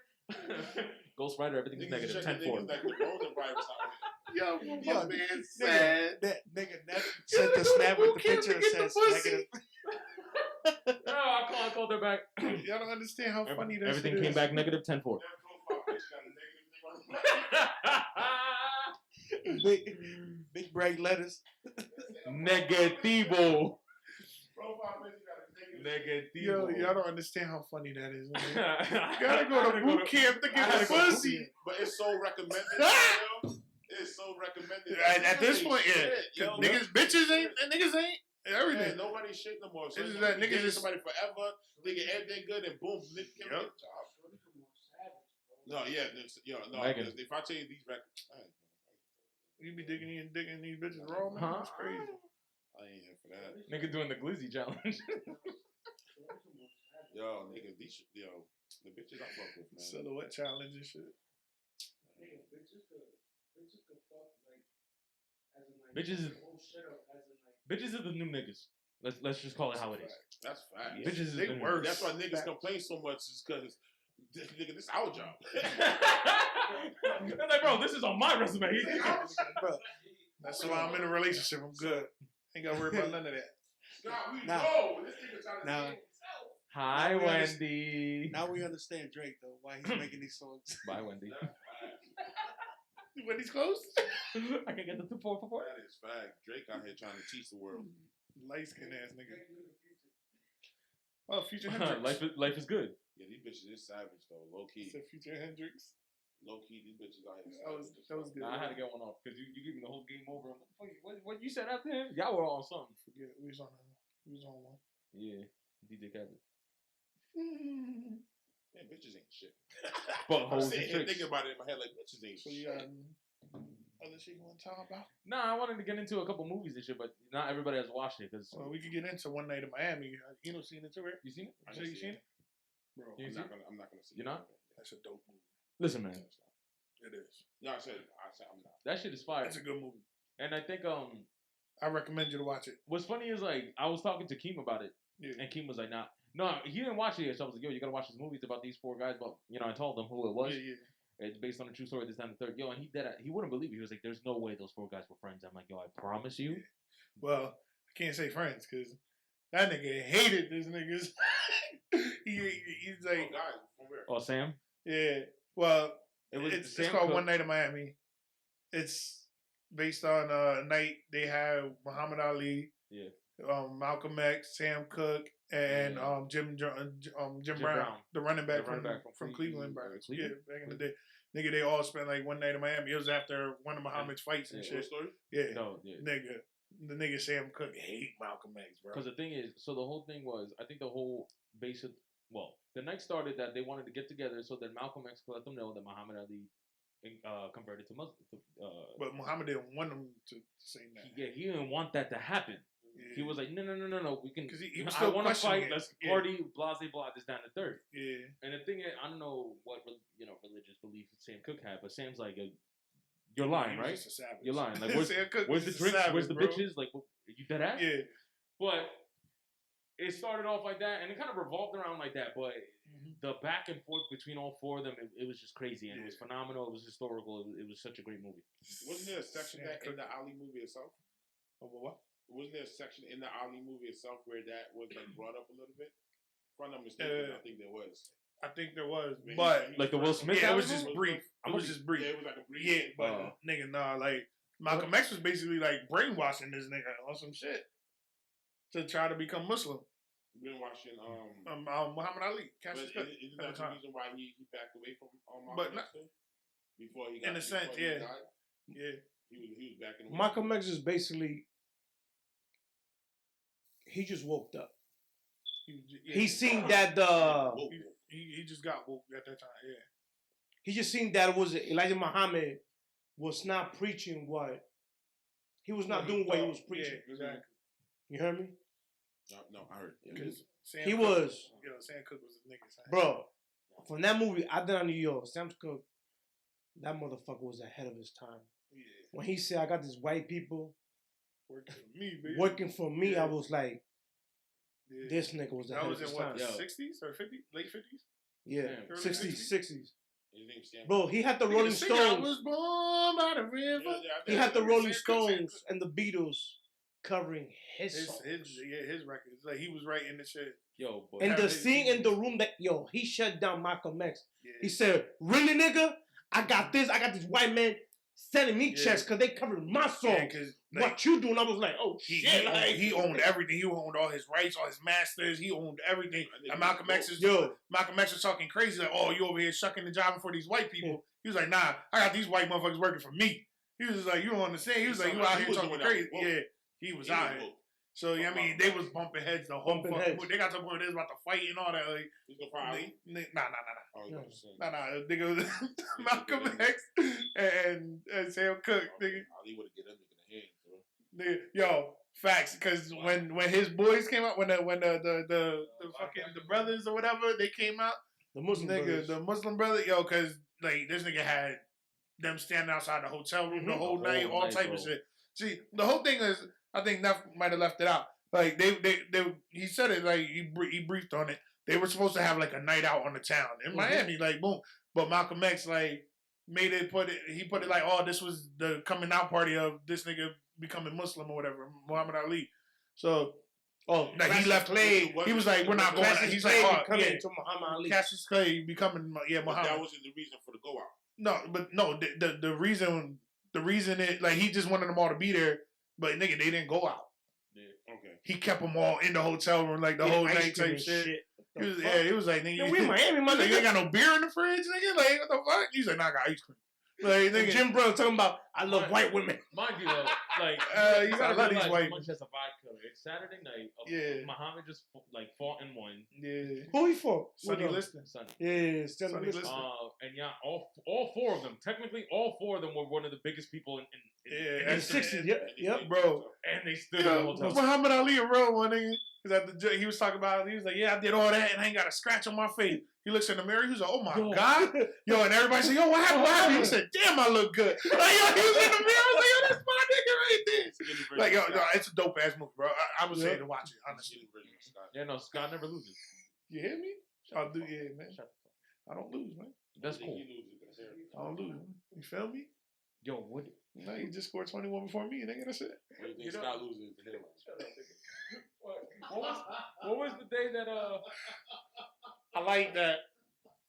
Ghost Rider, everything is negative. 10-4. Yo, my man said nigga Neff sent the snap with the picture that says negative. No, I called her back. Y'all don't understand how funny that everything shit came is. back negative 10-4. Big bright letters. Negativo. Yo, y'all don't understand how funny that is. You gotta go to boot camp to get the pussy. But it's so recommended. It's so recommended. At this point, bitches ain't everything. Yeah, nobody's shit no more. So it's that niggas is somebody forever. They get everything good and boom, nigga can't get a job. No, if I tell you these records, you be digging these bitches raw, man. That's crazy. I ain't here for that. Nigga doing the glizzy challenge. Yo, nigga, the bitches I fuck with, man. Silhouette challenge and shit. Bitches are the new niggas. Let's just call it how it is. That's fact. Bitches is they the new worse. That's why niggas complain so much is because nigga, this our job. They're like, bro, this is on my resume. Bro, that's why I'm in a relationship. I'm good. Ain't gotta worry about none of that. Know. This nigga trying to Now, hi, Wendy. Now we understand Drake though, why he's making these songs. Bye, Wendy. Wendy's close. I can get the 2-4 for 4. That is fact. Drake out here trying to teach the world. Light skinned ass nigga. Oh, Future Hendrix. life is good. Yeah, these bitches is savage though. Low key. It's a Future Hendrix. Low key, these bitches out here. That was good. Nah, I had to get one off because you gave me the whole game over. What you said after him? Y'all were on something. Forget we was on one. Yeah, DJ Khaled. Man, bitches ain't shit. But I'm sitting here thinking about it in my head like bitches ain't So shit. you got other shit you want to talk about? Nah, I wanted to get into a couple movies and shit, but not everybody has watched it. Cause Well, we could get into One Night in Miami. You know, seen it too, right? You seen it? You seen it? Bro, You seen it? I'm not gonna see. You're not? that's a dope movie. Listen, man, It is. No, I said I'm not. that shit is fire. It's a good movie. And I think I recommend you to watch it. what's funny is like I was talking to Keem about it, Yeah. and Keem was like, "Nah, no, he didn't watch it yet." So I was like, "Yo, you gotta watch this movie. It's about these 4 guys." But I told him who it was. Yeah. It's based on a true story. This time the third. Yo, and he wouldn't believe it. He was like, "There's no way those 4 guys were friends." I'm like, "Yo, I promise you." Well, I can't say friends because that nigga hated this niggas. He's like, guys, from where? Oh, Sam. yeah. Well, It's it's called One Night in Miami. It's based on a night they have Muhammad Ali, Malcolm X, Sam Cooke, and Jim Brown, the running back from Cleveland. Yeah, back in the day. Nigga, they all spent like one night in Miami. It was after one of Muhammad's fights and shit. Story? Yeah. No, yeah. Nigga. The nigga Sam Cooke hate Malcolm X, bro. Because the thing is, so the whole thing was, I think the whole basic, the night started that they wanted to get together so that Malcolm X could let them know that Muhammad Ali converted to Muslim. But Muhammad didn't want him to say that. He didn't want that to happen. Yeah. He was like, no, we can. Because he was I still want to fight. questioning it. Let's party. Blah, blah, this, down, the third. Yeah. And the thing is, I don't know what religious belief Sam Cooke had, but Sam's like, you're lying, right? You're lying. Like, where's the drinks? Savage, where's the bro. bitches? Like, you dead ass? Yeah. But it started off like that, and it kind of revolved around like that. But the back and forth between all four of them, it was just crazy, and it was phenomenal. It was historical. It was such a great movie. Wasn't there a section in the Ali movie itself? What? Wasn't there a section in the Ali movie itself where that was like brought up a little bit? If I'm not mistaken, I think there was. I think there was, Maybe but like the Will Smith. Yeah, it album? was just brief. It was just brief. Yeah, it was like a brief. Yeah, but nigga, nah, like Malcolm X was basically like brainwashing this nigga on some shit to try to become Muslim. Been watching Muhammad Ali. Isn't that the reason why he backed away from But Malcolm X before he got, in a sense, yeah, yeah. He was backing away. Malcolm X is basically he just woke up. He seen that he just got woke at that time. Yeah, he just seen that Elijah Muhammad was not preaching what he was not doing what he was preaching. Yeah, exactly. You heard me? No, I heard. Sam Sam Cooke was a nigga. Bro, from that movie, I did on New York. Sam Cooke, that motherfucker was ahead of his time. Yeah. When he said, "I got these white people working for me," I was like, this nigga was ahead of his time. That was in what, the 60s or 50s, late 50s? Yeah, early 60s, 60s. His name's Sam. Bro, he had the Rolling I Stones. was born by the river. He had the Rolling Stones and the Beatles covering his songs. His records. Like, he was writing the shit. Yo, boy. And the scene in the room that, he shut down Malcolm X. Yeah. He said, really, nigga? I got this white man sending me checks because they covered my song. Yeah, what you doing? I was like, oh, shit. He owned everything. He owned all his rights, all his masters. He owned everything. And Malcolm X was talking crazy. Like, oh, you over here shucking and jiving for these white people. Yeah. He was like, nah, I got these white motherfuckers working for me. He was like, you don't understand. He was like, you out here talking crazy. Yeah, he was out here. So, I mean, they was bumping heads the whole fucking movie. They got to the point where they was about to fight and all that. Like, nah. Nigga, Malcolm X and Sam Cooke. Nigga. Ali would have get him in the hand, bro. Yo, facts. Because when his boys came out, when the fucking the brothers or whatever, they came out. The Muslim brothers. Yo, because like this nigga had them standing outside the hotel room the whole night, all type of shit. See, the whole thing is, I think Neff might have left it out. Like he said it, like he briefed on it. They were supposed to have like a night out on the town in Miami, like boom. But Malcolm X like he put it like, oh, this was the coming out party of this nigga becoming Muslim or whatever, Muhammad Ali. So like he left Clay. He was like, we're not going out. He's like, oh, yeah, to Muhammad Ali. Cassius Clay becoming Muhammad. But that wasn't the reason for the go out. No, the reason it like he just wanted them all to be there, but nigga, they didn't go out. Yeah. Okay. He kept them all in the hotel room like the whole night type shit. He was like, nigga, we in Miami, my nigga. You ain't got no beer in the fridge, nigga. Like, what the fuck? He's like, nah, I got ice cream. Like, nigga, Jim Brown talking about, I love white women. Mind you, like, you gotta love these white women. As a vibe killer. It's Saturday night. Muhammad just like fought and won. Yeah. Who he fought? Sonny Liston. Yeah, Sonny Liston. And yeah, all four of them. Technically, all four of them were one of the biggest people in the 60s. Yep, bro. And they stood in the hotel. Muhammad Ali a real one, nigga. Because he was talking about, he was like, yeah, I did all that and I ain't got a scratch on my face. He looks in the mirror, he was like, oh my God. Yo, and everybody said, yo, what happened? He said, damn, I look good. Like, yo, he was in the mirror, I was like, yo, that's my nigga right there. Like, yo, it's a dope ass movie, bro. I would say to watch it, honestly. Yeah, no, Scott never loses. You hear me? I'll do, yeah, man. I don't lose, man. That's cool. I don't lose. You feel me? Yo, what? No, he just scored 21 before me, nigga. That's it. You know, Scott loses the headline. What was the day that I like that.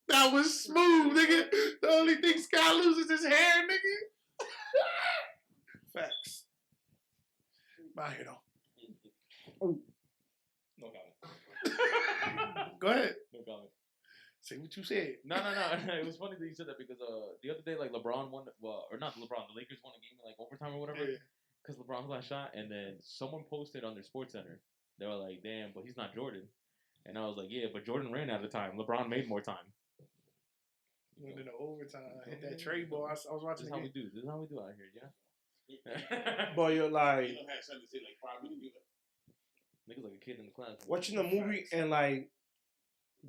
That was smooth, nigga. The only thing Scott loses is hair, nigga. Facts. My head on. No comment. Go ahead. No comment. Say what you said. No. It was funny that you said that because the other day, like LeBron won, or not LeBron, the Lakers won a game in like overtime or whatever. Yeah. because LeBron got shot, and then someone posted on their Sports Center. They were like, "Damn, but he's not Jordan." And I was like, "Yeah, but Jordan ran out of time. LeBron made more time." Went into overtime. Hit that trade ball. I was watching. This is how we do. This is how we do out here, yeah. But you're like, You don't have something to say like 5 minutes. Niggas like a kid in the class. watching a movie and like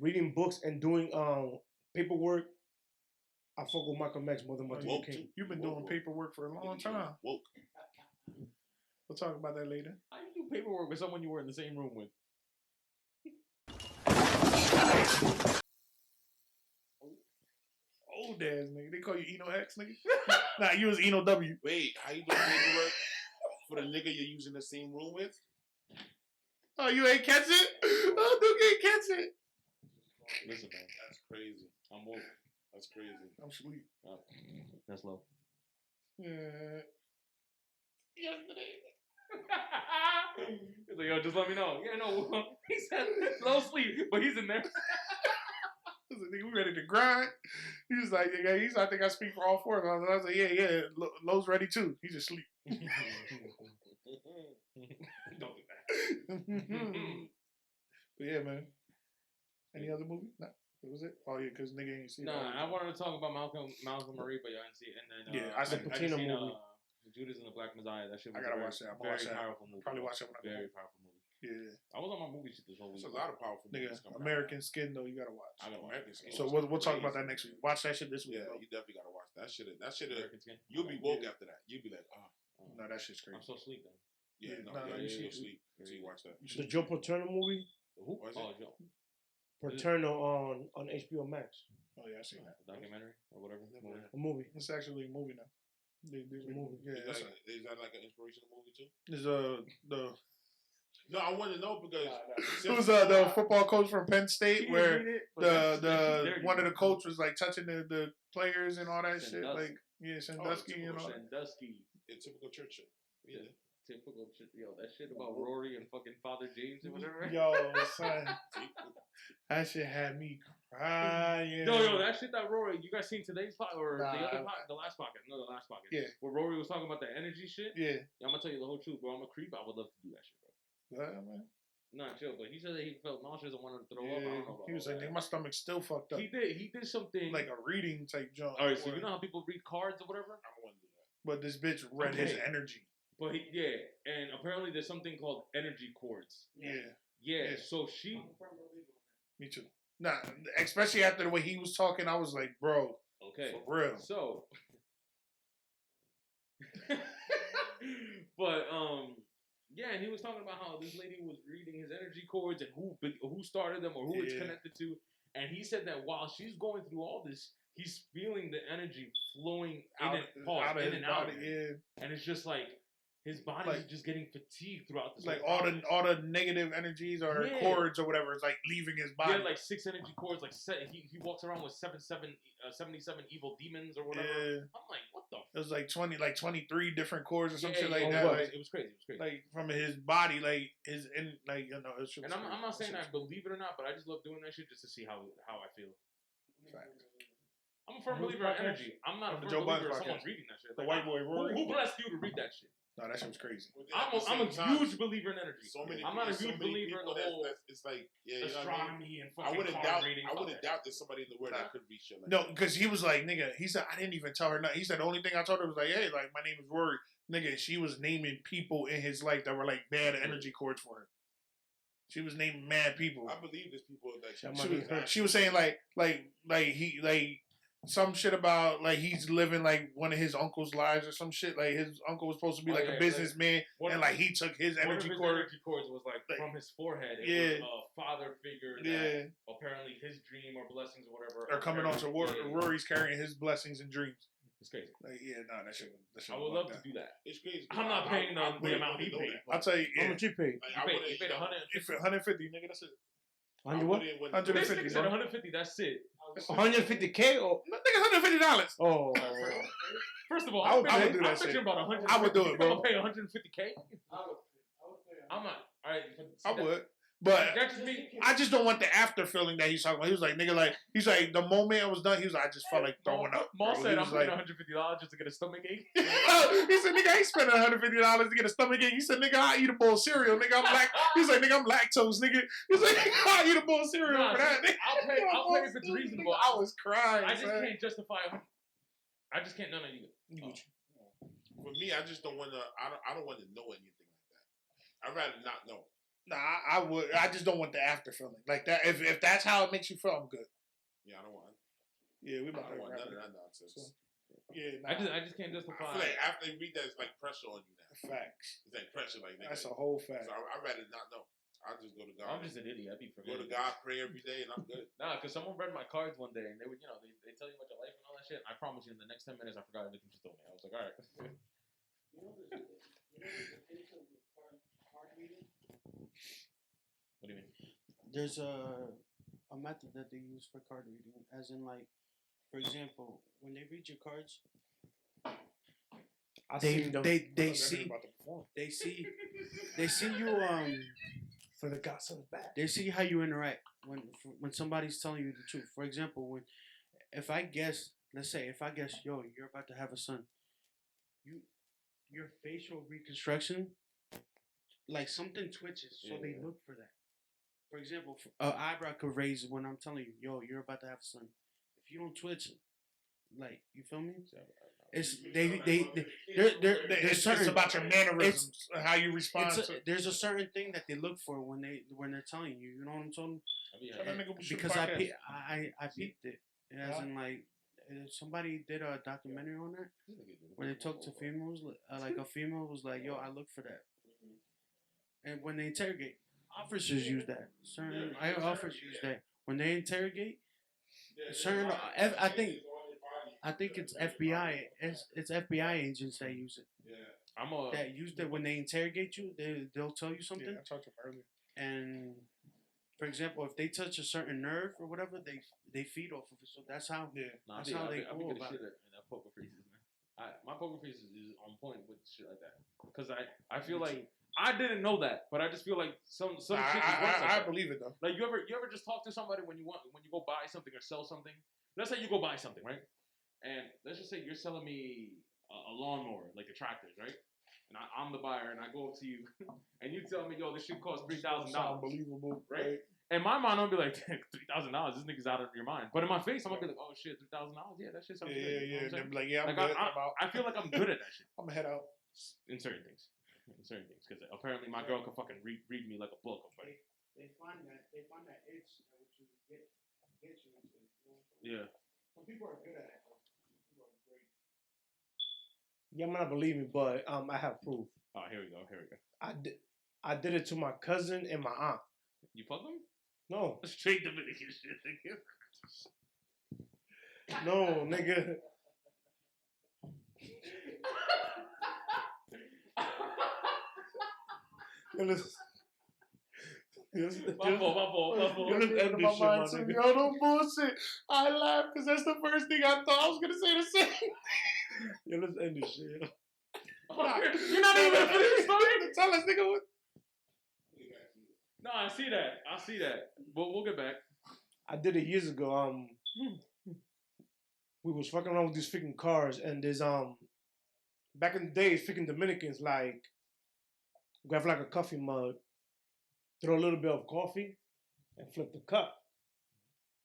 reading books and doing paperwork. I fuck with Michael X more than Martin Luther King. You've been doing paperwork for a long time. Woke. We'll talk about that later. How do you do paperwork with someone you were in the same room with? Old ass nigga. They call you Eno X nigga. Nah, you was Eno W. Wait, how you doing paperwork for the nigga you're using the same room with? Oh, you ain't catch it? Oh, dude, ain't catch it. Listen, man. That's crazy. I'm woke. That's crazy. I'm sleep. That's low. Yeah. Yesterday. He's like, yo, just let me know. Yeah, no. He said low sleep, but he's in there. I was like, nigga, we ready to grind. He was like, yeah, I think I speak for all four of us. I was like, yeah, Lowe's ready too. He just sleep. Don't do that. But yeah, man. Any other movie? No. What was it? Oh yeah, because nigga ain't seen it. Nah, I wanted to talk about Malcolm Marie, but y'all didn't see it. And then Yeah, I seen Pacino seen, movie. Judas and the Black Messiah. That shit was I gotta very, watch that. I'm gonna very watch that. powerful movie. Probably watch that when I Very go. powerful movie. Yeah. I was on my movie shit this whole week. There's a lot of powerful Nigga, movies coming American Skin though, you gotta watch. I gotta watch American it. Skin. So we'll talk about that next week. Watch that shit this week. Yeah, Bro. you definitely gotta watch that shit. That shit. American Skin. You'll be woke after that. You'll be like, No, that shit's crazy. I'm so sleep then. yeah, No, you you should sleep until you watch that. The Joe Paterno movie, Who? Was it? Oh, Joe. Paterno on HBO Max. Oh yeah, I seen that. Documentary or whatever. Movie. A movie. It's actually a movie now. There's a movie. Yeah, Is that like an inspirational movie too? there's the No, I want to know because it was the football coach from Penn State where the one of the coach was like touching the players and all that shit. Like Sandusky and all that. Sandusky. it's typical church shit. Yeah. Typical shit. Yo, that shit about Rory and fucking Father James or whatever. Yo, son, that shit had me crying. Yo, that shit that Rory, you guys seen today's podcast or Nah, the last podcast? No, the last podcast. Yeah. Where Rory was talking about the energy shit. Yeah. I'm gonna tell you the whole truth, bro. I'm a creep. I would love to do that shit, bro. Yeah, man. Nah, chill. But he said that he felt nauseous and wanted to throw up. I Yeah. don't know about He was all like, that. nigga, my stomach's still fucked up. He did something Like a reading type jump. All right, so you know how people read cards or whatever? I don't want to do that. But this bitch read his energy. But and apparently there's something called energy cords. Yeah. Yeah. Yeah. So she. Me too. Nah, especially after the way he was talking, I was like, bro, Okay. for real. So. But yeah, and he was talking about how this lady was reading his energy cords and who started them or who it's connected to, and he said that while she's going through all this, he's feeling the energy flowing Out of in his and out body, of him. And it's just like his body's just getting fatigued throughout this. Like whole all the negative energies or cords or whatever is like leaving his body. He had like 6 energy cords. Like he walks around with 77 evil demons or whatever. Yeah. I'm like, what the? It was like 23 different cords or some shit like it that. was. Like, It was crazy. like from his body, like his his shit. And I'm not saying I believe it or not, but I just love doing that shit just to see how I feel. I'm a firm believer in energy. I'm not a firm believer in someone reading that shit. The white boy Rory. Who blessed you to read that shit? No, that shit was crazy. I'm a huge believer in energy. I'm not a huge many believer in the people whole it's like, you know what I mean? astronomy and I fucking wouldn't card doubt. reading. I wouldn't doubt there's somebody in the world that could read shit like No, that. because he was like, nigga, he said, I didn't even tell her nothing. He said, the only thing I told her was like, hey, like, my name is Rory. Nigga, she was naming people in his life that were like bad energy cords for him. She was naming mad people. I believe there's people that She was saying like some shit about like he's living like one of his uncle's lives or some shit. Like his uncle was supposed to be like a businessman, and like he took his energy cord. Energy cords was like from his forehead. It was a father figure. That apparently his dream or blessings or whatever are coming on. So Rory's carrying his blessings and dreams. It's crazy. Like, that shit. I would love to do that. It's crazy. I'm not paying the amount he paid. I'll tell you. How much you paid? He paid 150. 150, nigga. That's it. 100 what? 150. Said 150. That's it. 150K or no, nigga, $150. oh. First of all, I would do that shit. About 150. I would do it, bro. I'm gonna pay 150K. I'm not. All right. I would. But that's just me. I just don't want the after feeling that he's talking about. He was like, nigga, like, he's like, the moment I was done, he was like, I just felt like throwing up. Maul said, I'm paying like, $150 just to get a stomach ache. he said, nigga, I ain't spending $150 to get a stomach ache. He said, nigga, I eat a bowl of cereal. Nigga, he's like, nigga, I'm lactose, nigga. He's like, I eat a bowl of cereal for that. Nigga. I'll pay if it's reasonable. I was crying. I just can't justify it. I just can't none of you. For me, I just don't want to. I don't want to know anything like that. I'd rather not know. Nah, I would. I just don't want the after feeling like that. If that's how it makes you feel, I'm good. Yeah, I don't want. Yeah, we I about don't to want wrap none it of up. that nonsense. So, yeah, nah, I just can't justify. I feel like after they read that, it's like pressure on you now. Facts. It's like pressure, like nigga. That's a whole fact. So I'd rather not know. I'll just go to God. I'm just an idiot. I'd be Go forgetting. to God, pray every day, and I'm good. Nah, because someone read my cards one day and they would, they tell you about your life and all that shit. I promise you, in the next 10 minutes, I forgot everything she told me. I was like, all right. What do you mean? There's a method that they use for card reading, as in, like, for example, when they read your cards, they see you for the gossip's back. they see how you interact when somebody's telling you the truth. For example, if I guess, yo, you're about to have a son, your facial reconstruction, like something twitches, so they look for that. For example, an eyebrow could raise when I'm telling you, yo, you're about to have a son. If you don't twitch, like, you feel me? It's it's about your mannerisms, how you respond. There's a certain thing that they look for when they're telling you. You know what I'm talking? Because I peeped it. As in, like, somebody did a documentary on that when they talked to females. Like, a female was like, "Yo, I look for that," and when they interrogate, officers use that. Certain officers use that when they interrogate. Certain, I think it's FBI. It's FBI agents that use it. Yeah. That use it when they interrogate you. They'll tell you something. Yeah, I talked to him earlier. And for example, if they touch a certain nerve or whatever, they feed off of it. So that's how. Yeah. That's how they go about it. That poker faces, man. My poker face is on point with shit like that. Because I feel like I didn't know that, but I just feel like some shit I believe it though. Like you ever just talk to somebody when you go buy something or sell something. Let's say you go buy something, right? And let's just say you're selling me a lawnmower, like a tractor, right? And I'm the buyer, and I go up to you, and you tell me, yo, this shit costs $3,000. Unbelievable, right? In my mind, I'm gonna be like, $3,000. This nigga's out of your mind. But in my face, I'm gonna be like, oh shit, $3,000. Yeah, that shit sounds good. Yeah. You know They're like, yeah, I'm like, good. I feel like I'm good at that shit. I'm gonna head out. In certain things, because apparently my girl can fucking read me like a book. They find that itch that which you get you into. Yeah. Some people are good at it. People are great. You might not believe me, but I have proof. Oh, here we go. I did it to my cousin and my aunt. You fuck them? No. Straight Dominican shit, nigga. No, nigga. My fault. Yo, let's end this shit, my nigga. Yo, no bullshit. I laughed because that's the first thing I thought. I was gonna say the same. Yo, let's end this shit. You're not even gonna finish the story? Tell us, nigga. No, I see that. But we'll get back. I did it years ago. We was fucking around with these freaking cars, and there's back in the days, freaking Dominicans like grab like a coffee mug, throw a little bit of coffee, and flip the cup.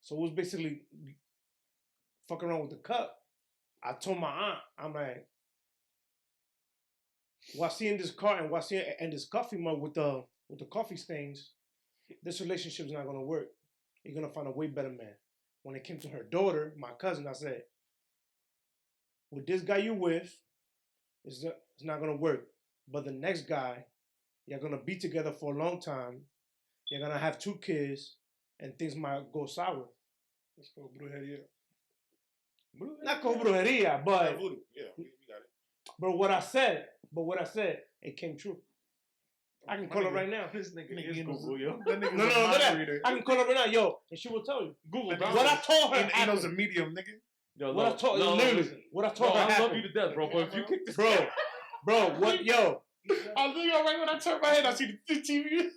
So it was basically fucking around with the cup. I told my aunt, I'm like, while seeing this car and while seeing and this coffee mug with the coffee stains, this relationship's not gonna work. You're gonna find a way better man. When it came to her daughter, my cousin, I said, with this guy you with, it's not gonna work. But the next guy, you're gonna be together for a long time. You're gonna have 2 kids, and things might go sour. Let's go, brujeria. Not con brujeria, but Voodoo. Yeah, we got it. but what I said, it came true. I can call her right now. This nigga is Google, yo. That nigga's No, a mind that. reader. I can call her right now, yo, and she will tell you. Google. What I told her Ano's happened. a medium, nigga. Yo, What I told literally, what I told her I love happened. you to death, bro. But if you kick this Bro, what, yo? I think right when I turn my head, I see the TV. He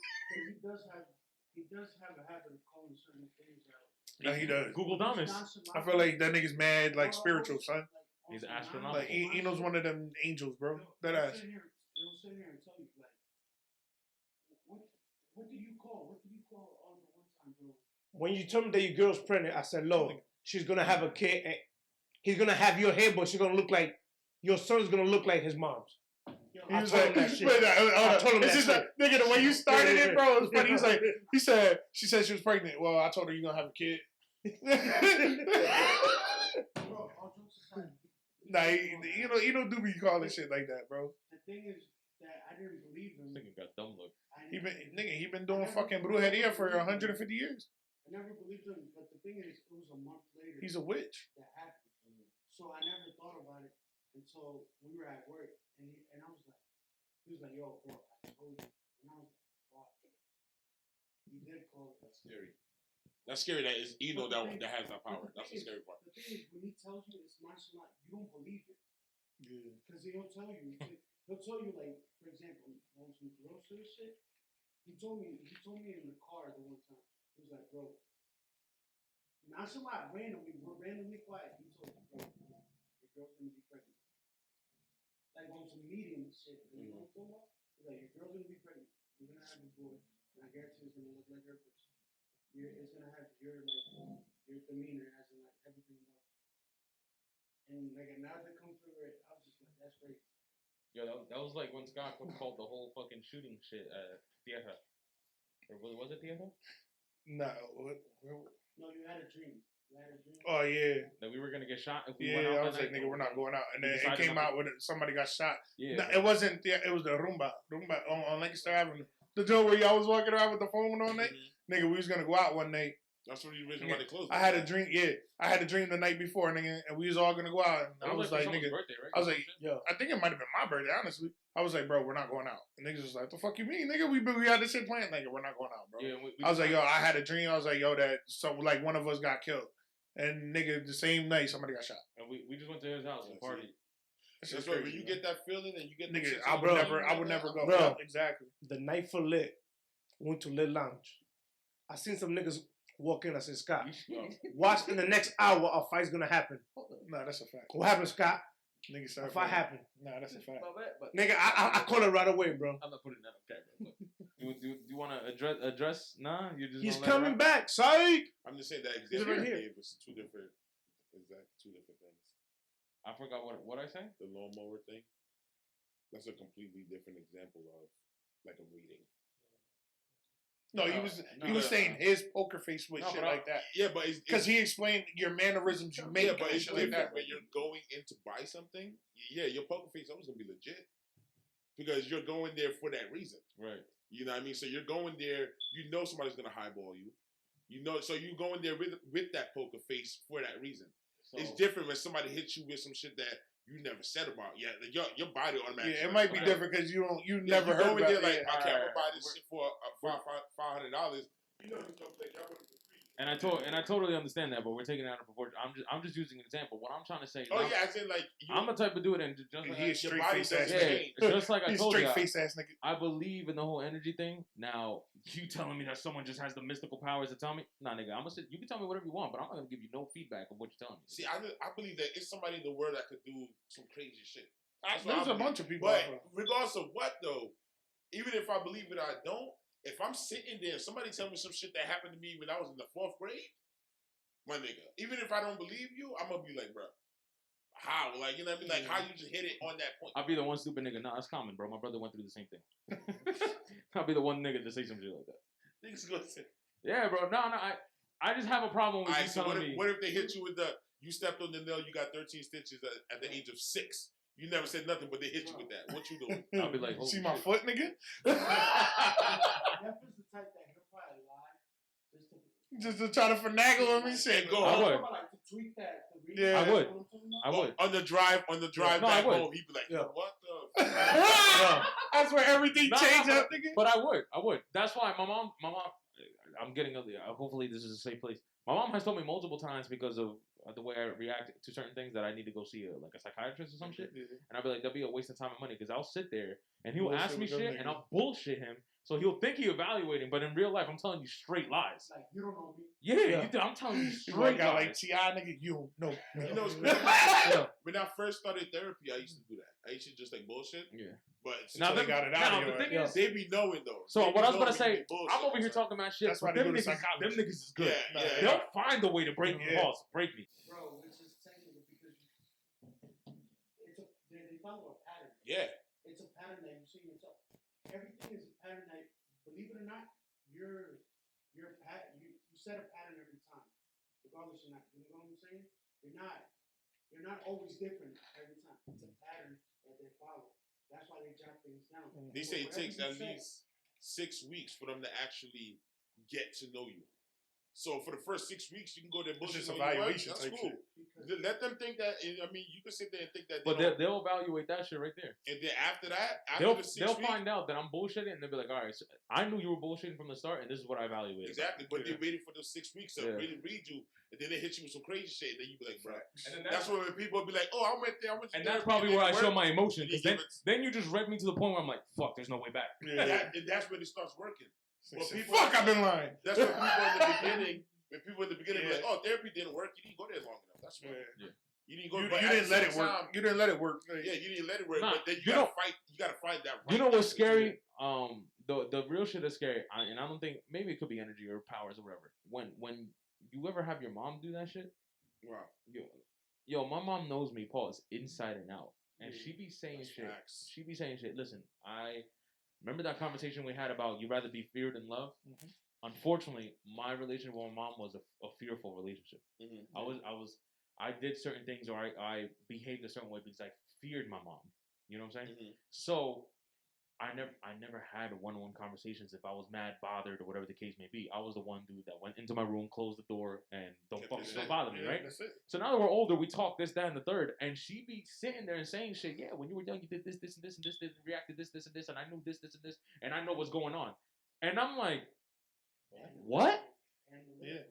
does have he does have a habit of calling certain things out. No, he does. Google Damas. I feel like that nigga's mad, like spiritual, son. He's astronomical. Like he knows one of them angels, bro. That ass. He'll sit here and tell you like, what do you call? What did you call on the one time, bro? When you told me that your girl's pregnant, I said, "Lo, she's gonna have a kid. And he's gonna have your hair, but she's gonna look like your son's gonna look like his mom's." He was like, I told him that shit. Nigga, the way you started it, bro, it was funny. She said she was pregnant. Well, I told her you're gonna have a kid. Nah, you don't do me calling shit like that, bro. The thing is that I didn't believe him. Nigga got dumb look. He been doing fucking brujeria for 150 years. I never believed him, but the thing is, it was a month later. He's a witch. That happened to me. So I never thought about it until we were at work, and I was like, he was like, "Yo, bro, I told you," and I was like, "Fuck." He did call it. That's scary. That's scary. That is Eno that has that power. That's the scary part. The thing is, when he tells you it's nonchalant, you don't believe it. Yeah. Because he'll tell you, like, for example, on some grocery shit. He told me in the car the one time. He was like, "Bro, nonchalant, we're randomly quiet." He told me, "Bro, your girl's gonna be pregnant." Like on some medium shit. You know what I'm talking about? He's like, "Your girl's gonna be pregnant. You're gonna have a boy, and I guarantee it's gonna look like her first. It's gonna have your demeanor as in like everything about it." And like now that comes through it, I was just like, "That's crazy." Yo, that was like when Scott called the whole fucking shooting shit Tierra. Or was it Tierra? No. No, you had a dream. Oh yeah. That we were gonna get shot if we Yeah, went out. I was like, nigga, we're not going out. And then it came out with somebody got shot. Yeah. No, it wasn't. It was the Rumba on Lancaster Avenue. The joint where y'all was walking around with the phone on it. Nigga, we was gonna go out one night. That's what the reason why they closed. I had a dream. Yeah, I had a dream the night before, nigga, and we was all gonna go out. And I was like, nigga, birthday, right? I was like, yo, I think it might have been my birthday, honestly. I was like, bro, we're not going out. And niggas was like, the fuck you mean, nigga? We had this shit planned, nigga. We're not going out, bro. Yeah, I was like, yo, I had a dream. I was like, yo, that like one of us got killed, and nigga, the same night somebody got shot. And we just went to his house and partied. That's right. When you get that feeling and you get nigga, I would never go. Bro, yeah, exactly. The night for lit, went to Lit Lounge. I seen some niggas walk in. I said, "Scott, watch in the next hour a fight's gonna happen." Nah, that's a fact. What happened, Scott? Nigga, sorry. A fight happened. Nah, that's a fact. But Nigga, I call it right away, bro. I'm not putting that on camera. But do you want to address? Nah, you just. He's coming back, psych. I'm just saying that example right I here. gave was two different things. I forgot what I say. The lawnmower thing. That's a completely different example of like a reading. No, he was saying his poker face with shit like that. Yeah, but because he explained your mannerisms you make. Yeah, but it's shit like that. when you're going in to buy something. Yeah, your poker face always gonna be legit because you're going there for that reason, right? You know what I mean? So you're going there. You know somebody's gonna highball you. You know, so you going there with that poker face for that reason. So, it's different when somebody hits you with some shit that you never said about. Yeah, like your body automatically. Yeah, it might be different because you never heard about it. Like, I can't buy this shit for $500. You know, and I totally understand that, but we're taking it out of proportion. I'm just using an example. What I'm trying to say. Oh yeah, I said like I'm the type of dude, and just like he a straight face ass nigga. Yeah, just like I told you, face ass nigga. I believe in the whole energy thing. Now you telling me that someone just has the mystical powers to tell me? Nah, nigga, I'm gonna sit. You can tell me whatever you want, but I'm not gonna give you no feedback of what you're telling me. See, I believe that it's somebody in the world that could do some crazy shit. There's a bunch of people. But regardless of what though, even if I believe it, or I don't. If I'm sitting there, somebody tell me some shit that happened to me when I was in the 4th grade, my nigga. Even if I don't believe you, I'm gonna be like, bro, how? Like, you know what I mean? Like, how you just hit it on that point? I'll be the one stupid nigga. Nah, it's common, bro. My brother went through the same thing. I'll be the one nigga to say some shit like that. Niggas gonna say, yeah, bro. No, I just have a problem with you so telling me. What if they hit you with you stepped on the nail, you got 13 stitches at the age of 6? You never said nothing, but they hit you with that. What you doing? I'll be like, see my foot, nigga? Jeff is the type that he'll probably lie just to try to finagle him and shit. Go. I would. Like to tweet that. Yeah, I would. On the drive back home, he'd be like, yeah. What the? That's where everything changed up, nigga. But I would. That's why my mom. I'm getting hopefully this is a safe place. My mom has told me multiple times because of the way I react to certain things that I need to go see a psychiatrist or some shit. And I'll be like, that'll be a waste of time and money because I'll sit there and he'll ask me shit and I'll bullshit him. So he'll think he's evaluating, but in real life, I'm telling you straight lies. Like, you don't know me. Yeah. I'm telling you straight lies. Like T.I. nigga, you don't know. You know, when I first started therapy, I used to do that. I used to just like bullshit. Yeah. But now they got it out the thing is, they be knowing though. So what I was gonna say, I'm over here talking about shit. That's why them niggas is good. Yeah, They'll find a way to break me. Break me. Bro, which is technical because they follow a pattern. Yeah. It's a pattern that you see yourself. Everything is a pattern that, believe it or not, you set a pattern every time, regardless or not. You know what I'm saying? You're not always different every time. It's a pattern that they follow. That's why they jot things down. They say it takes at least 6 weeks for them to actually get to know you. So for the first 6 weeks, you can go there bullshit. Just evaluation. That's cool. Let them think that. I mean, you can sit there and think that. But they'll evaluate that shit right there. And then after that, they'll find out that I'm bullshitting, and they'll be like, "All right, so I knew you were bullshitting from the start, and this is what I evaluated." Exactly. But they waited for those 6 weeks to really read you, and then they hit you with some crazy shit, and then you be like, "Bro." And that's when people be like, "Oh, I went there. I went." And that's probably where I show my emotion. Then you just read me to the point where I'm like, "Fuck, there's no way back." Yeah. And that's when it starts working. But people, fuck, I've been lying. That's when people in the beginning. When people in the beginning be like, "Oh, therapy didn't work. You didn't go there long enough." That's why. Yeah. You didn't go. You didn't let it work. You didn't let it work. Yeah, you didn't let it work. But then you gotta fight. You gotta find that. Right, you know what's scary? The real shit is scary, and I don't think maybe it could be energy or powers or whatever. When you ever have your mom do that shit, wow. Yo, my mom knows me, pause, inside and out, and she be saying shit. Facts. She be saying shit. Listen, I remember that conversation we had about you rather be feared than loved. Mm-hmm. Unfortunately, my relationship with my mom was a fearful relationship. Mm-hmm. I did certain things, or I behaved a certain way because I feared my mom. You know what I'm saying? Mm-hmm. So I never had one-on-one conversations if I was mad, bothered, or whatever the case may be. I was the one dude that went into my room, closed the door, and don't bother me, right? So now that we're older, we talk this, that, and the third, and she be sitting there and saying shit. Yeah, when you were young, you did this, this, and this, and this, and reacted this, this, and this, and I knew this, this, and this, and I know what's going on. And I'm like, what? Yeah.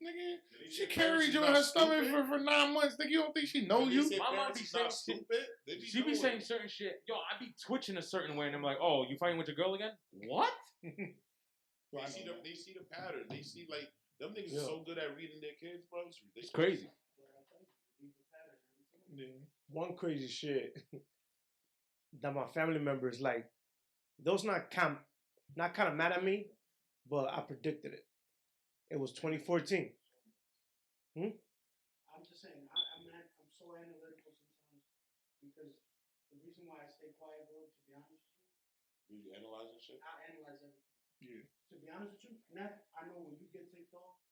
Nigga, she carried you in her stomach for 9 months. Nigga, you don't think she know you? My mom be saying stupid. She be saying certain shit. Yo, I be twitching a certain way, and I'm like, oh, you fighting with your girl again? What? They see the pattern. They see like them niggas are so good at reading their kids, bro. It's crazy. Yeah. One crazy shit that my family members like. Those not kind of mad at me, but I predicted it. It was 2014. I'm just saying, I'm so analytical sometimes because the reason why I stay quiet, bro, to be honest with you. You analyze that shit? I analyze everything. Yeah. To be honest with you, I know when you get ticked off,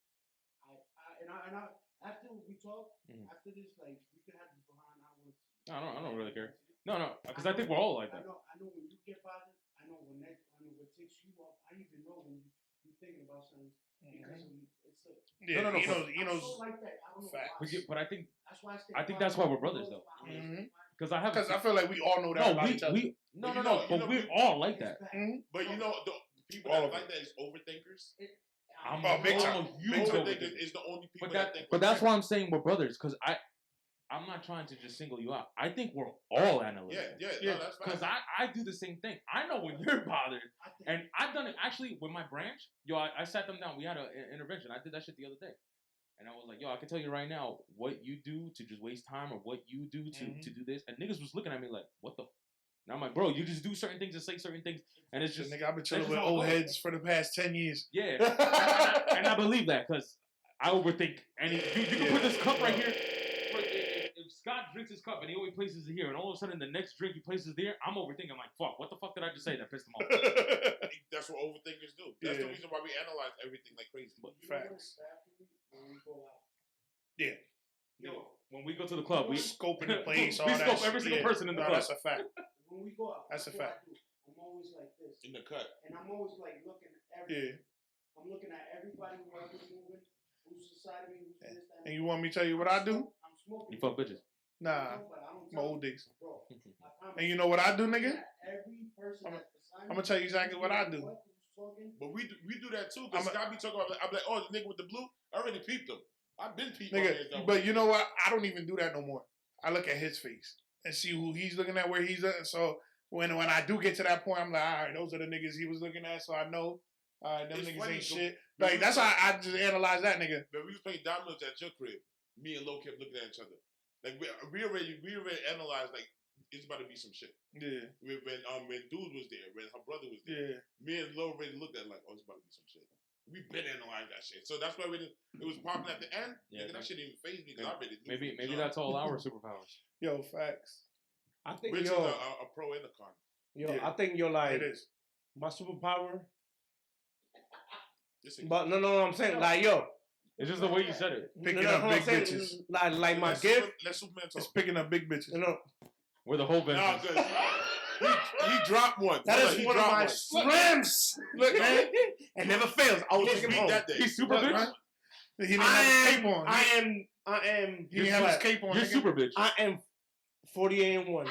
after we talk, after this, like, we can have this behind hours. I don't really care. No, because I think we're all like that. I know when you get bothered. I know what takes you off. I even know when you're thinking about something because it's a. Yeah, no. You know, so like that. I don't know. But I think that's why I think that's why we're brothers though. Because I feel like we all know that about each other. But we're all like that. But you know, the people that like that is overthinkers. Big time. Overthinkers is the only people that think. But that's why I'm saying we're brothers because I'm not trying to just single you out. I think we're all analytical. Yeah. No, that's because I do the same thing. I know when you're bothered, and I've done it actually with my branch. Yo, I sat them down. We had an intervention. I did that shit the other day, and I was like, yo, I can tell you right now what you do to just waste time, or what you do to do this. And niggas was looking at me like, what the. And I'm like, bro, you just do certain things and say certain things, and it's just. Nigga, I've been chilling with old heads for the past 10 years. Yeah, and I believe that because I overthink. And you can put this cup right here. If Scott drinks his cup and he always places it here, and all of a sudden the next drink he places there, I'm overthinking. I'm like, fuck, what the fuck did I just say that pissed him off? That's what overthinkers do. That's the reason why we analyze everything like crazy. Facts. Yeah. Yo, when we go to the club, we scoping the place. We scope every single person in the club. That's a fact. When we go out, that's a fact. I'm always like this. In the cut. And I'm always like looking at everything. Yeah. I'm looking at everybody whoever's moving, who's beside me, who's this, that. And you want me to tell you what I do? I'm smoking. You fuck bitches. Nah. My old days. Bro, and you know what I do, nigga? Every person I'm gonna tell you exactly what I do. But we do that too. Because Scott be talking about, I'm like, oh, the nigga with the blue. I already peeped him. I've been peeping. Nigga, but you know what? I don't even do that no more. I look at his face and see who he's looking at, where he's at. So when I do get to that point, I'm like, all right, those are the niggas he was looking at. So I know them It's niggas funny, ain't so- shit. Like that's how I just analyze that nigga. When we was playing dominoes at your crib, me and Lo kept looking at each other. Like we already analyzed like it's about to be some shit. Yeah. When dude was there, when her brother was there, Yeah. me and Lo already looked at it like, oh, it's about to be some shit. We been analyzing that shit, so that's why it was popping at the end. Yeah, that shit didn't even phase me because I already knew. Maybe that's all our superpowers. Yo, facts. I think Rich is yo, a pro and a con. yo, Yeah. I think you're like It is. my superpower. Listen, But no, I'm saying like yo, It's just the way you said it. Picking no, up I'm big saying, bitches. like my let gift. Let Superman talk. It's picking up big bitches. You know, We're the whole Nah, business. cause he dropped one. that Hold is on, he one of dropped my strengths. Look, man, it never fails. I will He take him beat home. that day. He's super Look, bitch. man. He didn't have his cape on. I am. He didn't have his cape on. You're nigga. super bitch. I am 48 and 1.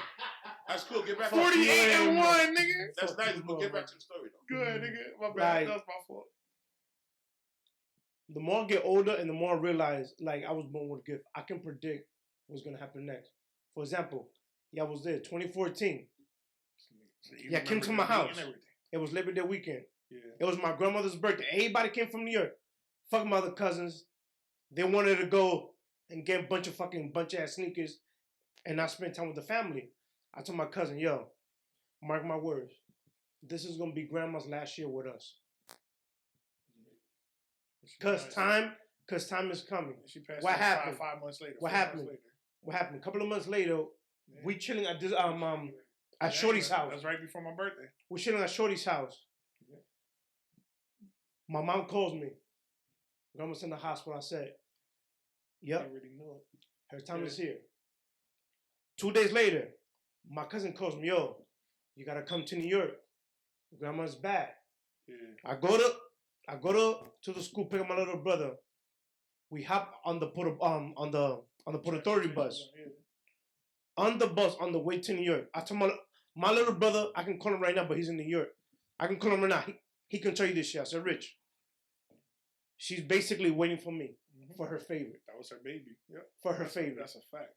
That's cool. Get back. 48 and 1, nigga. That's nice, but get back to the story though. Good, nigga. My bad. Like- That's my fault. The more I get older and the more I realize, like, I was born with a gift. I can predict what's going to happen next. For example, I was there, 2014. So you Yeah, came remember to my the date house. and everything. It was Labor Day weekend. Yeah. It was my grandmother's birthday. Everybody came from New York. Fuck my other cousins. They wanted to go and get a bunch ass sneakers and not spend time with the family. I told my cousin, yo, mark my words. This is going to be grandma's last year with us. Cause time is coming. She passed What away happened? 5 months later. What 4 months happened? later. What happened? A couple of months later, Yeah. we chilling at this at Yeah, Shorty's that house. was right before my birthday. We're chilling at Shorty's house. Yeah. My mom calls me. Grandma's in the hospital. I said, I yep, already know it. her time Yeah. is here. 2 days later, my cousin calls me, yo, you gotta come to New York. Grandma's bad. Yeah. I go to the school, pick up my little brother. We hop on the Port Authority bus. Yeah. On the bus on the way to New York. I told my little brother, I can call him right now, but he's in New York. I can call him right now. He can tell you this shit. I said, Rich, she's basically waiting for me for her favorite. That was her baby. Yep. For her favorite. That's a fact.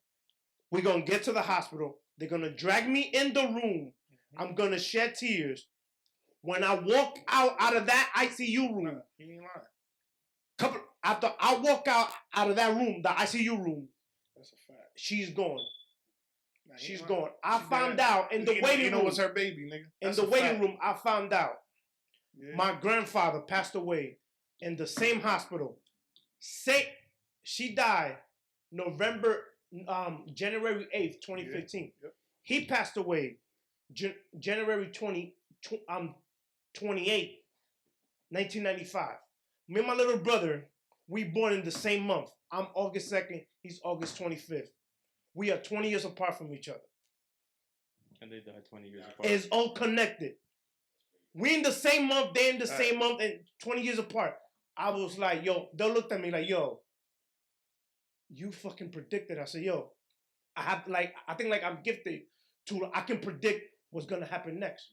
We're going to get to the hospital. They're going to drag me in the room. I'm going to shed tears. When I walk out of that ICU room, Nah, he ain't lying. after I walk out of that room, the ICU room, That's a fact. she's gone. Nah, he She's ain't lying. gone. I She found dead. out in the You waiting know room. it's her baby, nigga. In That's the a waiting fact. room, I found out Yeah. my grandfather passed away in the same hospital. She died January 8th, 2015. Yeah. Yep. He passed away January 28th, 1995. Me and my little brother, we born in the same month. I'm August 2nd, he's August 25th. We are 20 years apart from each other. And they died 20 years apart. It's all connected. We in the same month, they in the same month, and 20 years apart. I was like, yo, they looked at me like, yo, you fucking predicted. I said, yo, I think I'm gifted to, I can predict what's gonna happen next.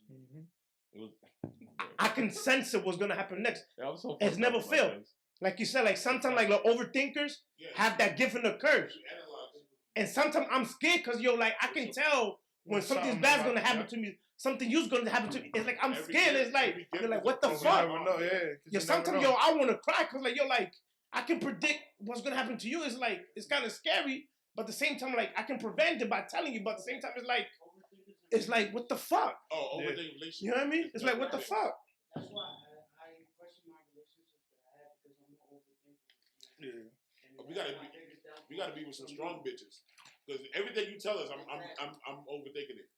It was, I can sense it what's gonna happen next. yeah, I was so It's fucked never up about failed. this. Like you said, like sometimes like the overthinkers have that gift in the curve. And sometimes I'm scared because yo, like I can tell when something's bad's gonna happen to me, something you's gonna happen to me. It's like I'm scared. It's like you're like, what the You fuck? never know, yeah. 'cause Yeah, you never sometimes know. yo, I wanna cry because like yo, like I can predict what's gonna happen to you. It's like it's kind of scary, but at the same time, like I can prevent it by telling you. But at the same time, it's like what the fuck? Oh, over Yeah. the relationship. You know what I mean? It's like what the fuck? That's why I question my relationships that I have because I'm not overthinking. Yeah. We gotta be with some strong bitches. Because everything you tell us, I'm overthinking it.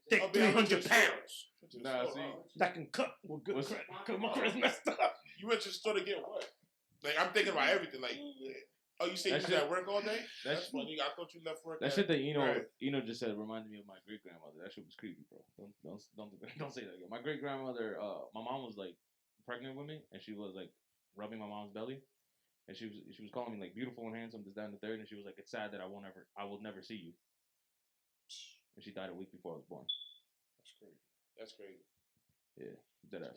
Take I'll be honest 300 with you. pounds Nah, see, that can cut with good What's- credit. Cause my credit's messed up. You went to the store to get what? Like I'm thinking about everything. Like, oh, you say you That was shit- at work all day? that That's shit- funny. I thought you left work. that at- shit that Right. Eno just said reminded me of my great grandmother. That shit was creepy, bro. Don't say that again. My great grandmother, my mom was like pregnant with me, and she was like rubbing my mom's belly, and she was calling me like beautiful and handsome, this, that, and the third, and she was like, it's sad that I will never see you. And she died a week before I was born. That's crazy. That's crazy. Yeah, dead ass.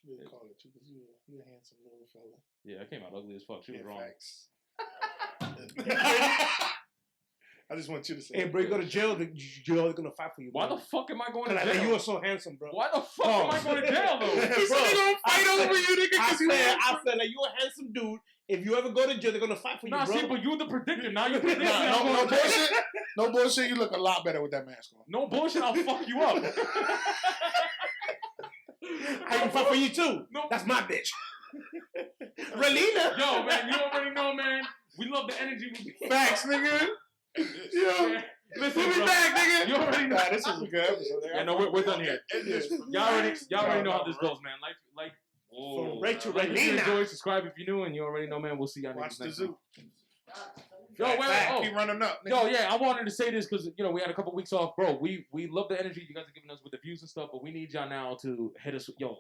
She didn't call it you because you're a handsome little fella. Yeah, I came out ugly as fuck. She was wrong. Facts. I just want you to say. Hey, bro, you go to jail. They're gonna fight for you. Why bro. the fuck am I going to Like, jail? you are so handsome, bro. Why the fuck am I going to jail though? He said they gonna fight over you, nigga. I said, like, you a handsome dude. If you ever go to jail, they're gonna fight for you, Nah, bro. see, but you the predictor. Now you predict. No bullshit. No bullshit. You look a lot better with that mask on. No bullshit. I'll fuck you up. I can fight for you too. No. That's my bitch. Relina. Yo, man, you already know, man. We love the energy. Facts, nigga. Yeah. Listen, we'll be back, nigga. You already know. Nah, this is a good episode. Yeah, no, we're done here. Y'all already know how this goes, man. Like. From Rachel Like, Relina. enjoy, subscribe if you're new, and you already know, man. We'll see y'all Watch next the time. zoo. Yo, wait, keep running up. Nigga. Yo, yeah, I wanted to say this because we had a couple weeks off, bro. We love the energy you guys are giving us with the views and stuff, but we need y'all now to hit us. Yo,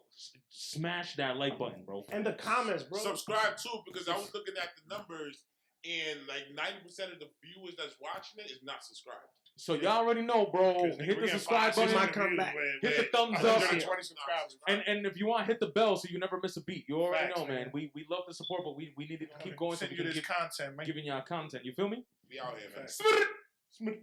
smash that like button, bro. And the comments, bro. Subscribe too, because I was looking at the numbers, and like 90% of the viewers that's watching it is not subscribed. So y'all already know, bro. Hit the subscribe button. Hit the thumbs up. And if you want, hit the bell so you never miss a beat. You already know, man. We love the support, but we need to keep going so we can keep content, man. giving y'all content. You feel me? We out here, man.